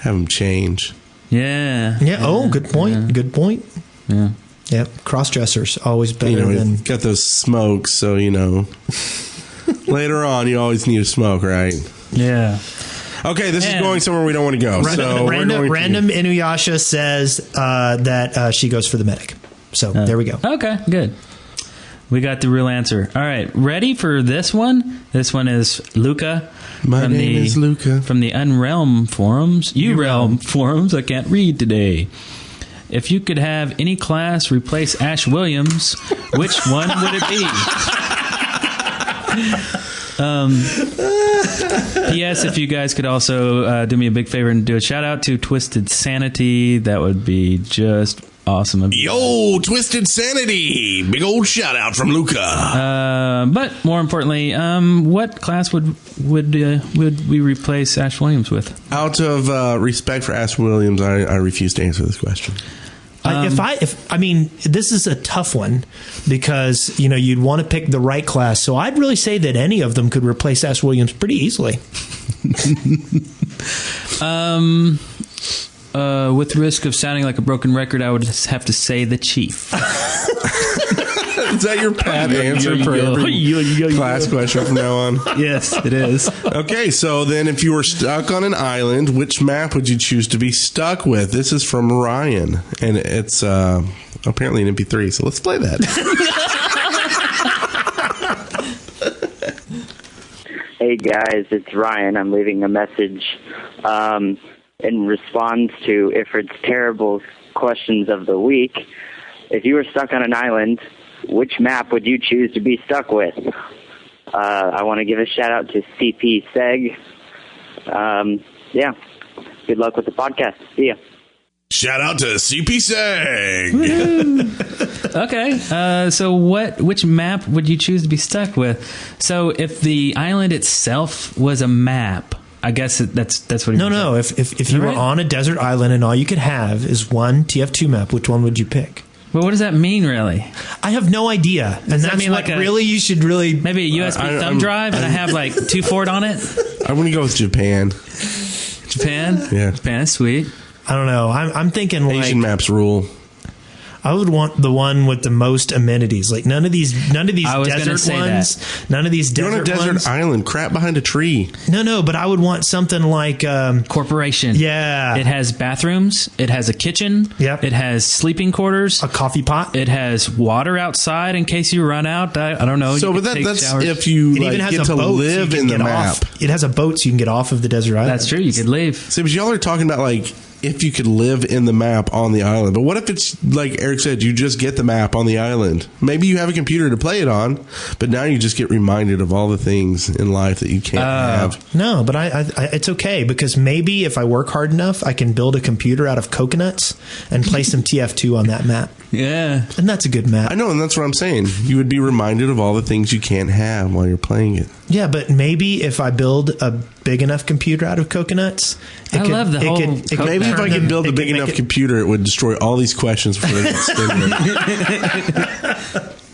have him change. Yeah. Yeah. Oh, good point. Yeah. Good point. Yeah. Yep. Cross-dressers always better than... Got those smokes, so, later on you always need a smoke, right? Yeah. Okay, this is going somewhere we don't want to go. Random Inuyasha says that she goes for the medic. So there we go. Okay, good. We got the real answer. All right, ready for this one? This one is Luca. My name is Luca. From the Unrealm forums. Urealm forums. I can't read today. If you could have any class replace Ash Williams, which one would it be? P.S. If you guys could also do me a big favor and do a shout out to Twisted Sanity, that would be just awesome. Yo, Twisted Sanity! Big old shout out from Luca. But more importantly, what class would we replace Ash Williams with? Out of respect for Ash Williams, I refuse to answer this question. This is a tough one because you'd want to pick the right class. So I'd really say that any of them could replace Ash Williams pretty easily. With risk of sounding like a broken record, I would have to say the chief. Is that your pat answer for every class question from now on? Yes, it is. Okay, so then if you were stuck on an island, which map would you choose to be stuck with? This is from Ryan, and it's apparently an MP3, so let's play that. Hey guys, it's Ryan. I'm leaving a message in response to Ifrit's terrible questions of the week. If you were stuck on an island, which map would you choose to be stuck with? I want to give a shout out to CP Seg. Good luck with the podcast. See ya. Shout out to CP Seg. Okay, so which map would you choose to be stuck with? So if the island itself was a map, I guess that's what. No. If you were on a desert island and all you could have is one TF2 map, which one would you pick? Well, what does that mean, really? I have no idea. And that's mean what you should really... Maybe a USB thumb drive and I have like 2 Ford on it? I'm going to go with Japan. Japan? Yeah. Japan is sweet. I don't know. I'm thinking Asian maps rule. I would want the one with the most amenities. Like none of these desert ones. None of these desert ones. You're on a desert island, crap behind a tree. No, but I would want something like Corporation. Yeah. It has bathrooms. It has a kitchen. Yep. It has sleeping quarters. A coffee pot. It has water outside in case you run out. I don't know. So, but that's showers. If you get to live in the map. It has a boat so you can get off of the desert island. That's true. You could leave. See, but y'all are talking about like if you could live in the map on the island. But what if it's like Eric said, you just get the map on the island? Maybe you have a computer to play it on, but now you just get reminded of all the things in life that you can't have. No, but I it's okay because maybe if I work hard enough, I can build a computer out of coconuts and play some TF2 on that map. Yeah. And that's a good map. I know, and that's what I'm saying. You would be reminded of all the things you can't have while you're playing it. Yeah, but maybe if I build a big enough computer out of coconuts, maybe if I could build a big enough computer, it would destroy all these questions for the next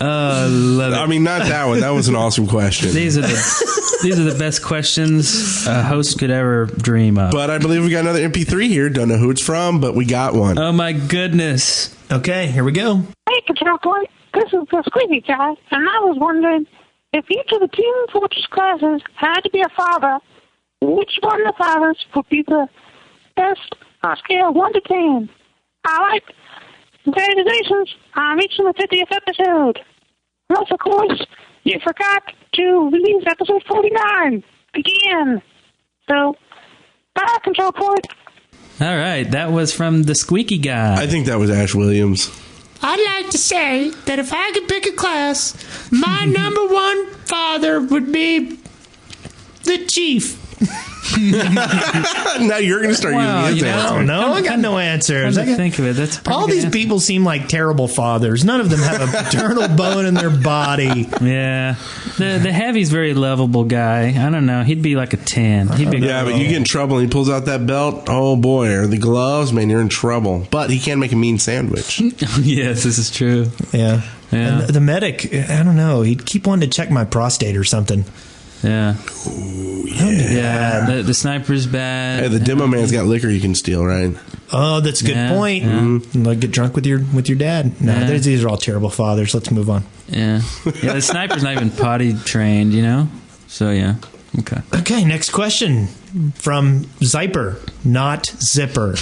love it. I mean, not that one. That was an awesome question. These are the best questions a host could ever dream of. But I believe we got another MP3 here. Don't know who it's from, but we got one. Oh my goodness. Okay, here we go. Hey, Control Point. This is the Squeaky Guy, and I was wondering if each of the Team Fortress classes had to be a father, which one of the fathers would be the best on a scale of 1 to 10? I like Congratulations on reaching the 50th episode. Plus, of course, you forgot to release episode 49 again. So, bye, Control Point. All right, that was from the Squeaky Guy. I think that was Ash Williams. I'd like to say that if I could pick a class, my number one father would be the Chief. Now you're going to start using his answer. No, I got no answers. I think of it. That's a pretty all good these answer. people seem like terrible fathers. None of them have a paternal bone in their body. Yeah, the Heavy's very lovable guy. I don't know. He'd be like a 10. He'd be Yeah, but you get in trouble and he pulls out that belt. Oh boy, or the gloves, man, you're in trouble. But he can make a mean sandwich. Yes, this is true. Yeah. Yeah. And the medic, I don't know. He'd keep wanting to check my prostate or something. Yeah. Ooh, Yeah. The sniper's bad. Hey, the demo man's got liquor you can steal, right? Oh, that's a good point. Like get drunk with your dad. No, these are all terrible fathers. Let's move on. Yeah. Yeah, the sniper's not even potty trained, you know? So, yeah. Okay. Okay, next question from Zyper, not Zipper.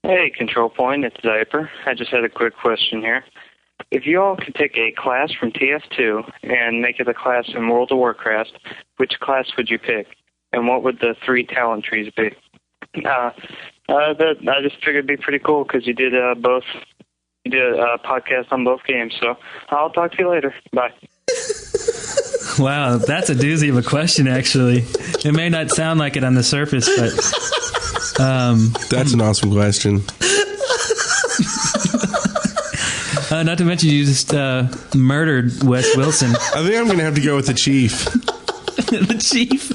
Hey, Control Point, it's Zyper. I just had a quick question here. If you all could take a class from TF2 and make it a class in World of Warcraft, which class would you pick? And what would the 3 talent trees be? I just figured it'd be pretty cool because you did both. You did a podcast on both games, so I'll talk to you later. Bye. Wow, that's a doozy of a question, actually. It may not sound like it on the surface, but... That's an awesome question. Not to mention you just murdered Wes Wilson. I think I'm going to have to go with the Chief. The Chief?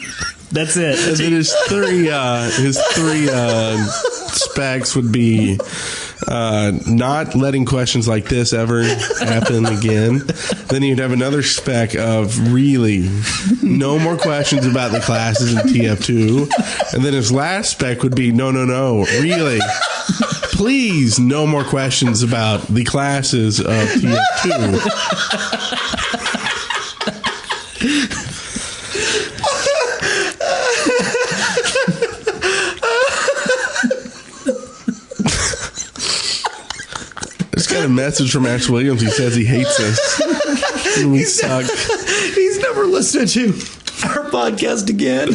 That's it. And then his three specs would be not letting questions like this ever happen again. Then you'd have another spec of really no more questions about the classes in TF2. And then his last spec would be no, really. Please, no more questions about the classes of TF2. Just got a message from Ash Williams. He says he hates us. We suck. He's never listened to our podcast again.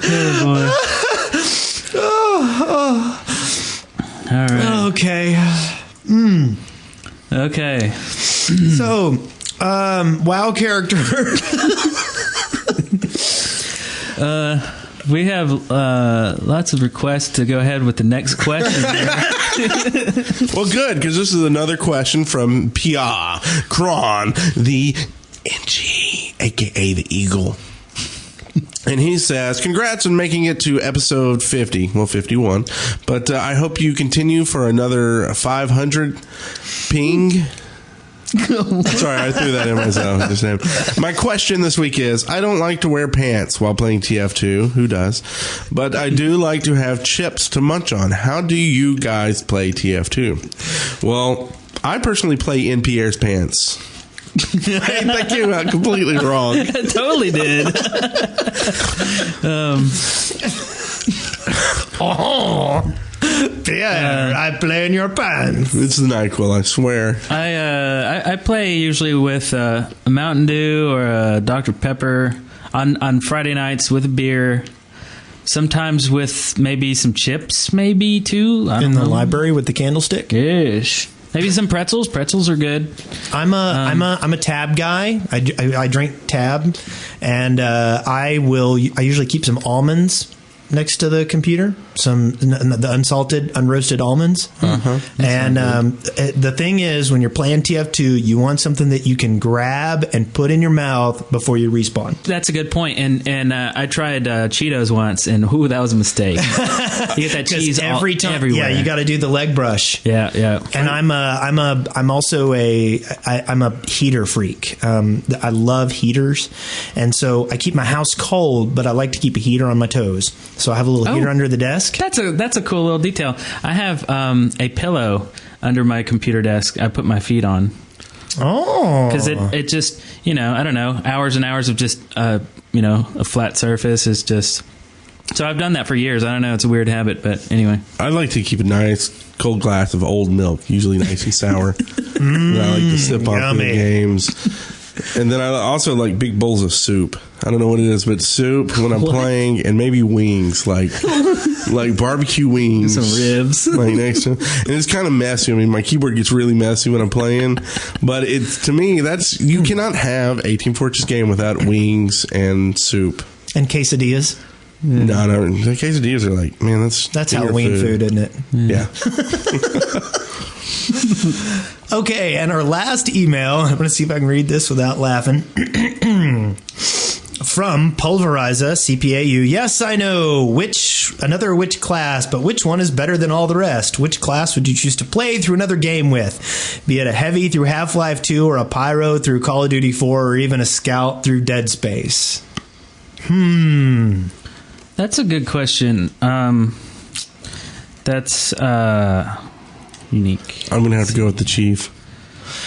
Oh, boy. All right. Okay. Okay. So, WoW character. We have lots of requests to go ahead with the next question. Well, good, because this is another question from Pia Kron, the NG, a.k.a. the Eagle. And he says, congrats on making it to episode 50. Well, 51. But I hope you continue for another 500 ping. Sorry, I threw that in myself just now. My question this week is, I don't like to wear pants while playing TF2. Who does? But I do like to have chips to munch on. How do you guys play TF2? Well, I personally play in Pierre's pants. That came out completely wrong. It totally did. Yeah, I play in your pants. It's the NyQuil, I swear. I play usually with a Mountain Dew or a Dr. Pepper on Friday nights with a beer. Sometimes with maybe some chips, maybe too. In the library with the candlestick. Ish. Maybe some pretzels. Pretzels are good. I'm a Tab guy. I drink Tab, and I usually keep some almonds next to the computer, the unsalted, unroasted almonds. And the thing is, when you're playing TF2, you want something that you can grab and put in your mouth before you respawn. That's a good point. And I tried Cheetos once, and that was a mistake. You get that cheese every time. everywhere. Yeah, you got to do the leg brush. Yeah. And I'm also a heater freak. I love heaters, and so I keep my house cold, but I like to keep a heater on my toes. So I have a little heater under the desk. That's a cool little detail. I have a pillow under my computer desk. I put my feet on. Oh, because it just I don't know, hours and hours of just a flat surface is just So I've done that for years. I don't know. It's a weird habit, but anyway. I like to keep a nice cold glass of old milk, usually nice and sour. And I like to sip on the games. And then I also like big bowls of soup. I don't know what it is, but soup when I'm playing, and maybe wings, like barbecue wings. Some ribs. Like next to, and it's kind of messy. I mean, my keyboard gets really messy when I'm playing. But it's, to me, you cannot have a Team Fortress game without wings and soup. And quesadillas. No, the quesadillas are like, man, that's Halloween food, isn't it? Yeah. Okay, and our last email, I'm going to see if I can read this without laughing. From Pulveriza, CPAU. Yes, I know another which class, but which one is better than all the rest? Which class would you choose to play through another game with? Be it a heavy through Half-Life 2, or a pyro through Call of Duty 4, or even a scout through Dead Space? That's a good question. That's unique. I'm going to have to go with the Chief.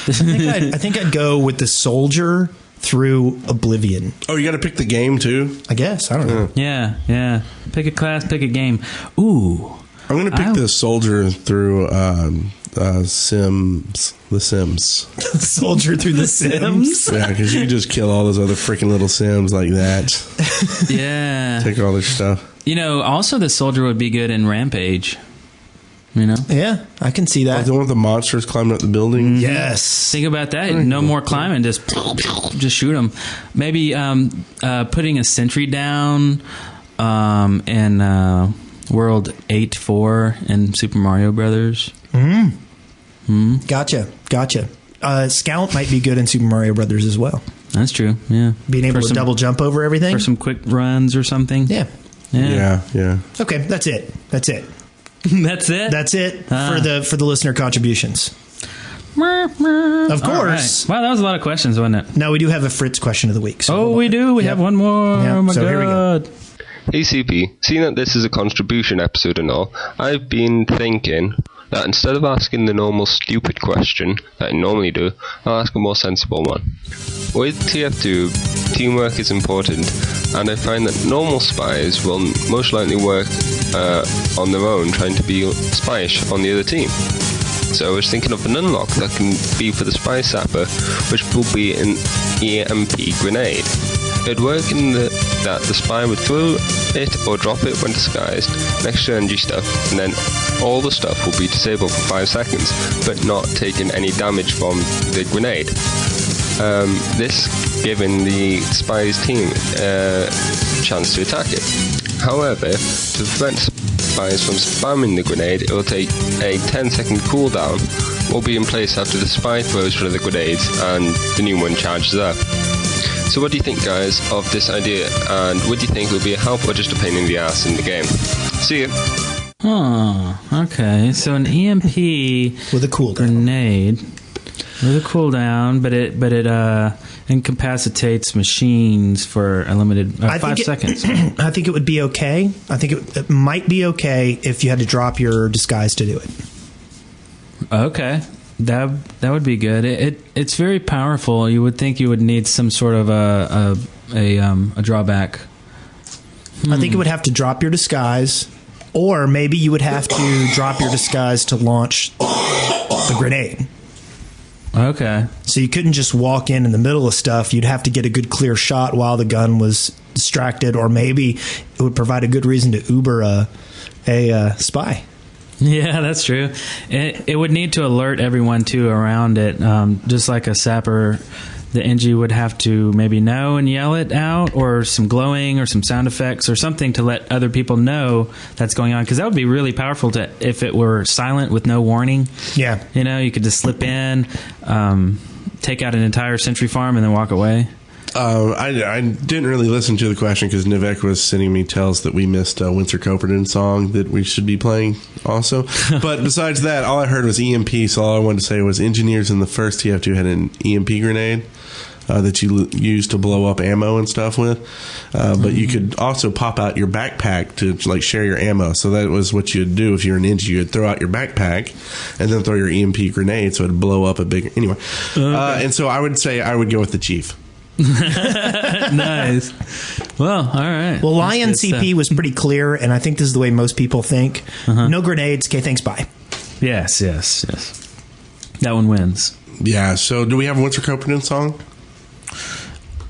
I think I'd go with the Soldier through Oblivion. Oh, you got to pick the game too? I guess. I don't know. Yeah. Pick a class, pick a game. Ooh. I'm going to pick the Soldier through The Sims. Soldier through The Sims? Yeah, because you can just kill all those other freaking little Sims like that. Yeah. Take all their stuff. Also the Soldier would be good in Rampage. Yeah, I can see that. The one with the monsters climbing up the building? Yes. Think about that. No more climbing. Just shoot them. Maybe putting a sentry down in World 8-4 in Super Mario Brothers. Gotcha. Scout might be good in Super Mario Brothers as well. That's true, yeah. Being able to double jump over everything? For some quick runs or something? Yeah. Okay, that's it. That's it? That's it for the listener contributions. Of course. Right. Wow, that was a lot of questions, wasn't it? No, we do have a Fritz question of the week. So we do? We have one more. Yep. Oh my God. Here we go. Hey CP, seeing that this is a contribution episode and all, I've been thinking that instead of asking the normal stupid question that I normally do, I'll ask a more sensible one. With TF2, teamwork is important, and I find that normal spies will most likely work on their own trying to be spyish on the other team. So I was thinking of an unlock that can be for the spy sapper, which will be an EMP grenade. It would work in that the spy would throw it or drop it when disguised next to NG stuff, and then all the stuff will be disabled for 5 seconds, but not taking any damage from the grenade. This giving the spy's team a chance to attack it. However, to prevent spies from spamming the grenade, it will take a 10-second cooldown, will be in place after the spy throws one of the grenades and the new one charges up. So what do you think, guys, of this idea, and would you think it would be a help or just a pain in the ass in the game? See you. Oh, okay. So an EMP with a cooldown grenade with a cooldown, but it incapacitates machines for a limited 5 seconds. I think it would be okay. I think it might be okay if you had to drop your disguise to do it. Okay. That would be good. It's very powerful. You would think you would need some sort of a drawback. I think it would have to drop your disguise, or maybe you would have to drop your disguise to launch the grenade. Okay. So you couldn't just walk in the middle of stuff. You'd have to get a good clear shot while the gun was distracted, or maybe it would provide a good reason to Uber a spy. Yeah, that's true. It would need to alert everyone, too, around it. Just like a sapper, the NG would have to maybe know and yell it out, or some glowing or some sound effects or something to let other people know that's going on. Because that would be really powerful if it were silent with no warning. Yeah. You could just slip in, take out an entire sentry farm, and then walk away. I didn't really listen to the question because Nivek was sending me tells that we missed a Winter Coperton song that we should be playing also. But besides that, all I heard was EMP, so all I wanted to say was engineers in the first TF2 had an EMP grenade that you used to blow up ammo and stuff with. But you could also pop out your backpack to share your ammo. So that was what you'd do if you're an NG. You'd throw out your backpack and then throw your EMP grenade so it'd blow up a big... Anyway. And so I would say I would go with the Chief. Nice. Well, all right. Well, Lion CP was pretty clear, and I think this is the way most people think. No grenades. Okay, thanks, bye. Yes. That one wins. Yeah, so do we have a What's Your Copenhagen song?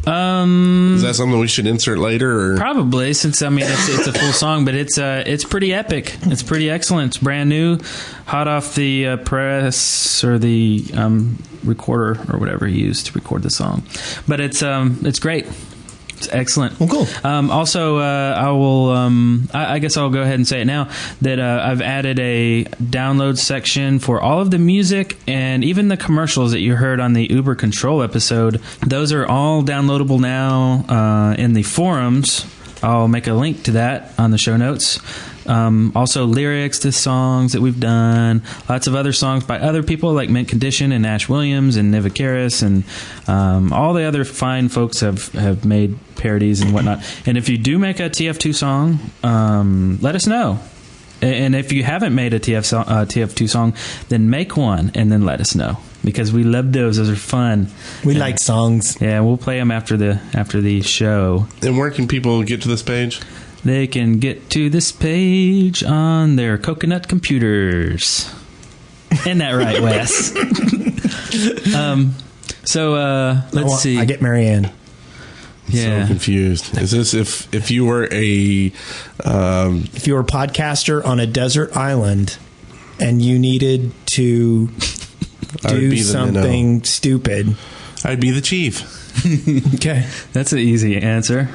Is that something we should insert later? Or? Probably, since it's a full song, but it's pretty epic. It's pretty excellent. It's brand new, hot off the press or the recorder or whatever he used to record the song. But it's great. It's excellent. Well, cool. Also, I will. I guess I'll go ahead and say it now that I've added a download section for all of the music and even the commercials that you heard on the Uber Control episode. Those are all downloadable now in the forums. I'll make a link to that on the show notes. Also, lyrics to songs that we've done. Lots of other songs by other people like Mint Condition and Ash Williams and Nivakaris and all the other fine folks have made parodies and whatnot. And if you do make a TF2 song, let us know. And if you haven't made a TF2 song, then make one and then let us know. Because we love those. Those are fun. We like songs. Yeah, we'll play them after the show. And where can people get to this page? They can get to this page on their coconut computers. Isn't that right, Wes? Let's see. I get Marianne. Yeah. So confused. Is this if you were a podcaster on a desert island and you needed to do something stupid, I'd be the chief. Okay, that's an easy answer.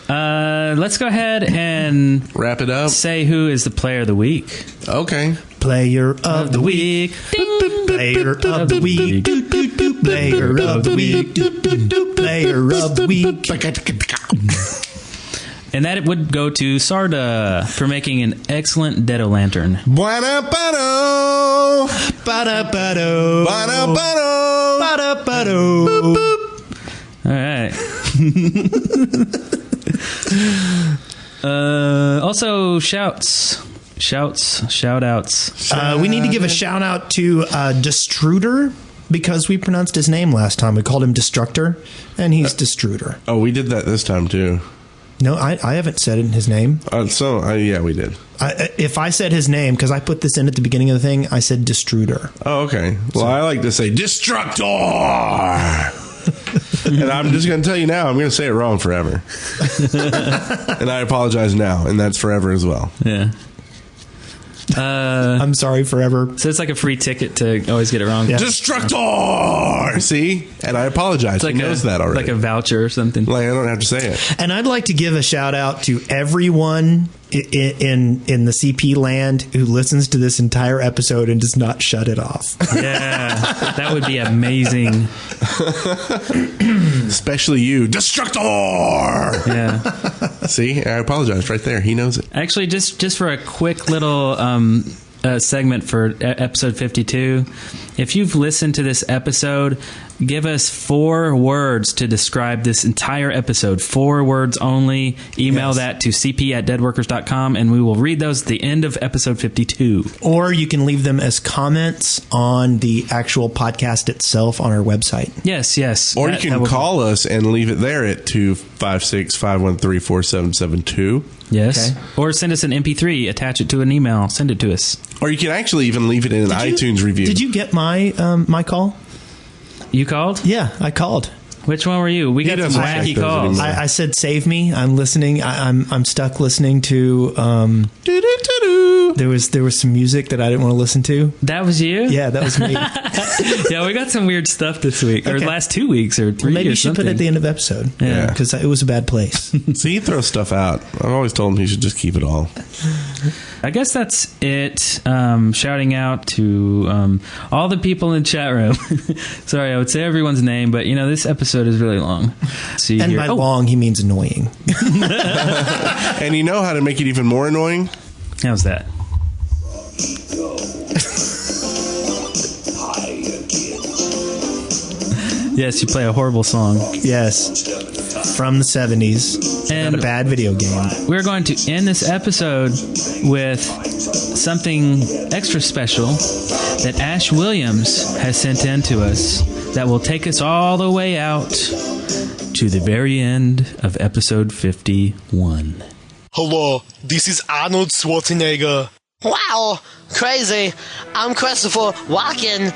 Let's go ahead and wrap it up. Say who is the player of the week. Okay. Player of the week. Player of the week. Player of the week. Player of the week. And that it would go to Sarda for making an excellent Jackolantern. Ba-da-ba-do. Ba-da-ba-do. Ba-da-ba-do. Ba-da-ba-do. All right. Also, shout-outs. We need to give a shout out to Destruder because we pronounced his name last time. We called him Destructor, and he's Destruder. Oh, we did that this time too. No, I haven't said his name. Yeah, we did. If I said his name, because I put this in at the beginning of the thing, I said Destruder. Oh, okay. Well, I like to say Destructor. And I'm just going to tell you now, I'm going to say it wrong forever. And I apologize now, and that's forever as well. Yeah. I'm sorry forever. So it's like a free ticket to always get it wrong. Yeah. Destructor! See? And I apologize. It's like he knows that already. Like a voucher or something. Like, I don't have to say it. And I'd like to give a shout out to everyone in the CP land who listens to this entire episode and does not shut it off. Yeah, that would be amazing. Especially you, Destructor! Yeah. See, I apologize right there. He knows it. Actually, just for a quick little segment for episode 52, if you've listened to this episode, give us 4 words to describe this entire episode. 4 words only. Email that to cp@deadworkers.com, and we will read those at the end of episode 52. Or you can leave them as comments on the actual podcast itself on our website. Yes. Or you can call us and leave it there at 256-513-4772. Yes. Okay. Or send us an MP3, attach it to an email, send it to us. Or you can actually even leave it in an iTunes review. Did you get my my call? You called? Yeah, I called. Which one were you? We got some wacky calls. I said, "Save me! I'm listening. I'm stuck listening to." There was some music that I didn't want to listen to. That was you? Yeah, that was me. Yeah, we got some weird stuff this week, or last 2 weeks, or 3. Maybe or you should put it at the end of the episode. Yeah, because it was a bad place. See, he throws stuff out. I've always told him he should just keep it all. I guess that's it. Shouting out to all the people in the chat room. Sorry, I would say everyone's name, but this episode is really long. See and here. by long, he means annoying. And you know how to make it even more annoying? How's that? Yes, you play a horrible song. Yes. From the 70s. And a bad video game. We're going to end this episode with something extra special. that Ash Williams has sent in to us that will take us all the way out to the very end of episode 51. Hello, this is Arnold Schwarzenegger. Wow, crazy. I'm Christopher Walken.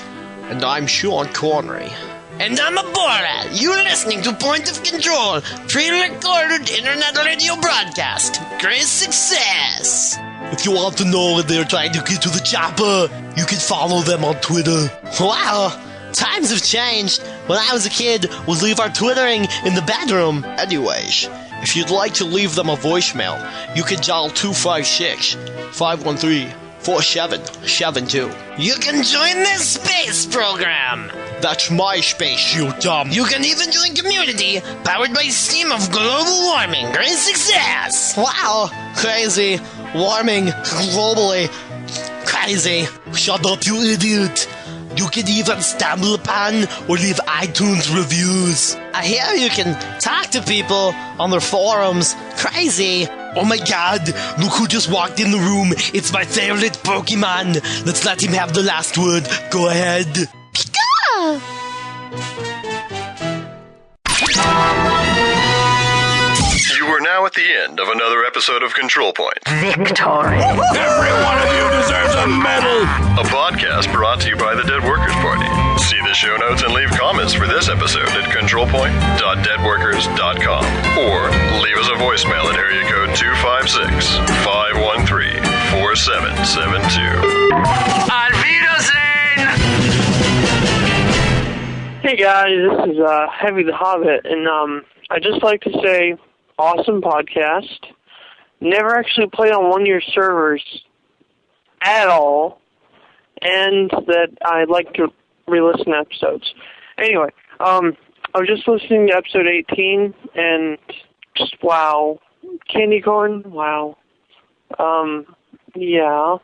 And I'm Sean Connery. And I'm a Borat. You're listening to Point of Control, pre-recorded internet radio broadcast. Great success. If you want to know when they're trying to get to the chopper, you can follow them on Twitter. Wow, times have changed. When I was a kid, we'd leave our twittering in the bedroom. Anyways, if you'd like to leave them a voicemail, you can dial 256-513-4772. You can join this space program. That's my space, you dumb. You can even join community powered by steam of global warming. Great success. Wow, crazy. Warming globally. Crazy. Shut up, you idiot. You can even stumble upon or leave iTunes reviews. I hear you can talk to people on their forums. Crazy. Oh my god, look who just walked in the room. It's my favorite Pokemon. Let's let him have the last word. Go ahead. Pika! You are now at the end of another episode of Control Point. Victory. Every one of you deserves a medal! A podcast brought to you by the Dead Workers Party. See the show notes and leave comments for this episode at controlpoint.deadworkers.com or leave us a voicemail at area code 256-513-4772. Auf Wiedersehen! Hey guys, this is Heavy the Hobbit, and I'd just like to say, awesome podcast. Never actually played on one of your servers at all, and that I'd like to re-listen to episodes. Anyway, I was just listening to episode 18, and just wow. Candy corn, wow. Yeah,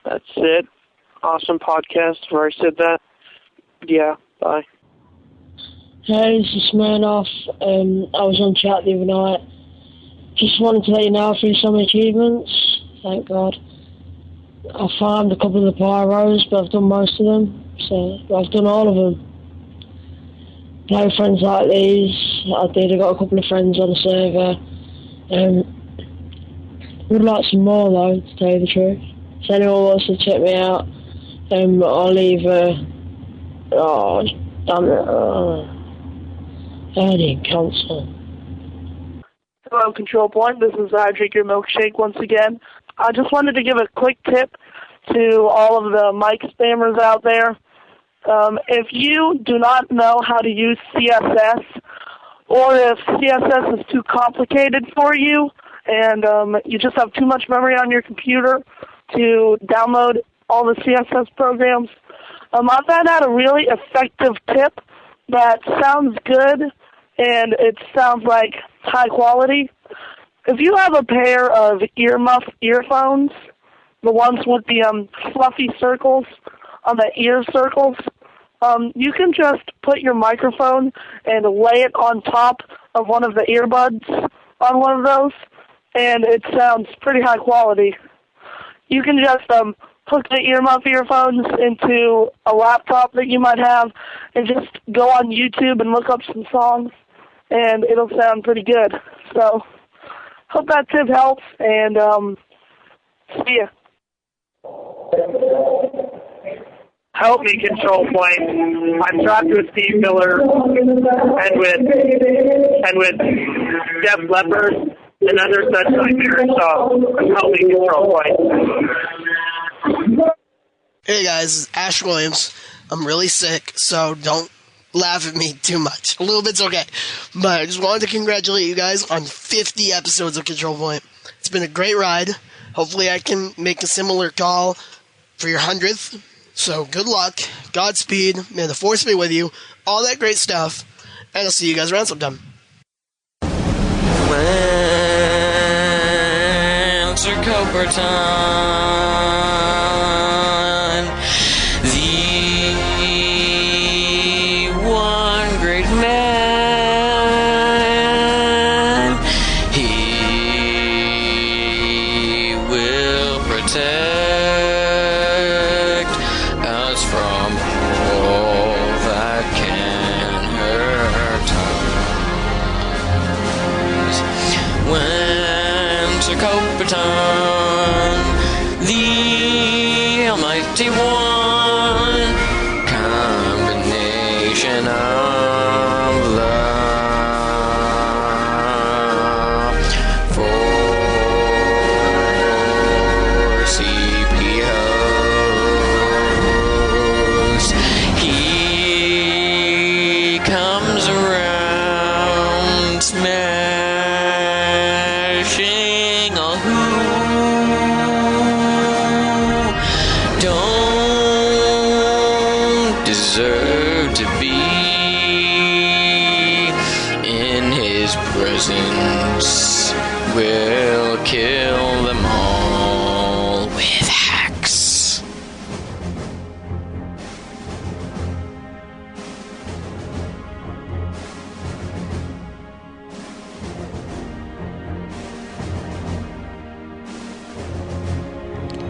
that's it. Awesome podcast where I said that. Yeah, bye. Hey, this is Smirnoff. I was on chat the other night. Just wanted to let you know through some achievements. Thank God. I farmed a couple of the pyros, but I've done most of them. So I've done all of them. Play friends like these. I did. I got a couple of friends on the server. Would like some more though, to tell you the truth. If anyone wants to check me out, I'll leave. Oh, damn it! I didn't cancel. Hello, Control Point. This is Drink Your Milkshake once again. I just wanted to give a quick tip to all of the mic spammers out there. If you do not know how to use CSS, or if CSS is too complicated for you, and you just have too much memory on your computer to download all the CSS programs, I found out a really effective tip that sounds good, and it sounds like high quality. If you have a pair of earphones, the ones with the fluffy circles on the ear circles, you can just put your microphone and lay it on top of one of the earbuds on one of those, and it sounds pretty high quality. You can just hook the earphones into a laptop that you might have and just go on YouTube and look up some songs, and it'll sound pretty good. So, hope that tip helps, and see ya. Help me, Control Point. I'm trapped with Steve Miller and with Def Leppard and other such nightmares. So help me, Control Point. Hey guys, this is Ash Williams. I'm really sick, so don't laugh at me too much. A little bit's okay. But I just wanted to congratulate you guys on 50 episodes of Control Point. It's been a great ride. Hopefully I can make a similar call for your 100th. So good luck, Godspeed, may the force be with you, all that great stuff, and I'll see you guys around sometime. Well, Sir Copperton, the one great man, he will protect our ton. The Almighty One, combination of love for CPOs. He comes around smashing all who don't deserve to be in his presence. Will kill them all with hacks.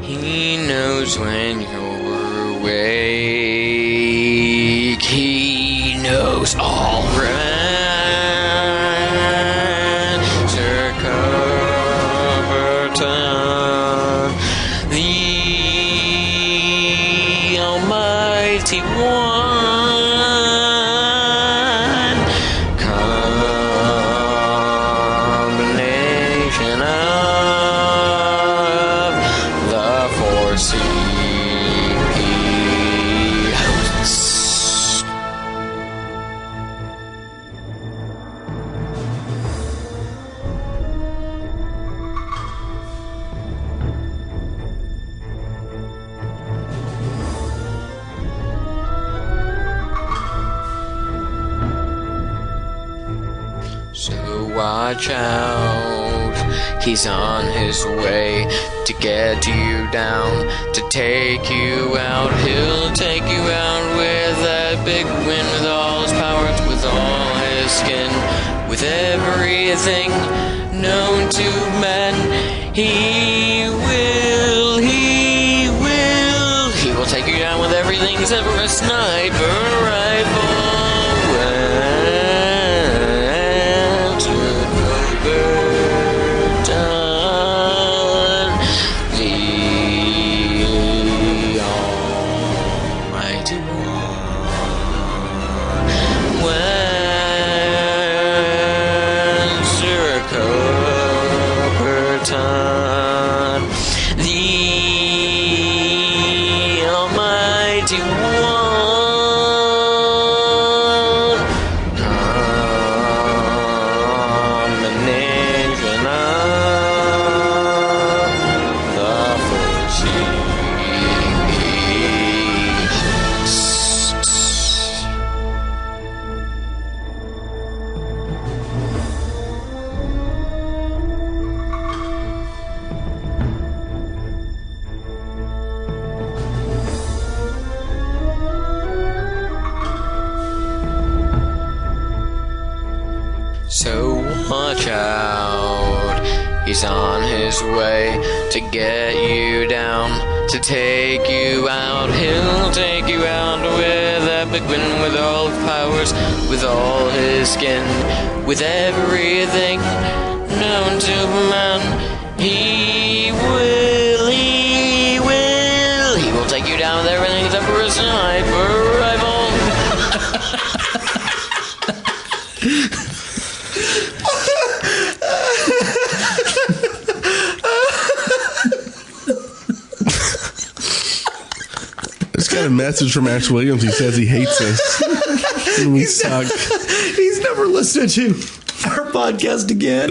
He knows when you're awake. He knows all right. Sir Cumberton, the Almighty One, combination of the 4CP hosts. So watch out, he's on his way to get you down, to take you out. He'll take you out with that big wind, with all his powers, with all his skin, with everything known to men. He will take you down with everything except for a sniper rifle. So watch out, he's on his way to get you down, to take you out. He'll take you out with that big wind, with all his powers, with all his skin, with everything known to man. He will take you down with everything except for a sniper rifle. Just got a message from Ash Williams. He says he hates us. And we suck. He's never listened to our podcast again.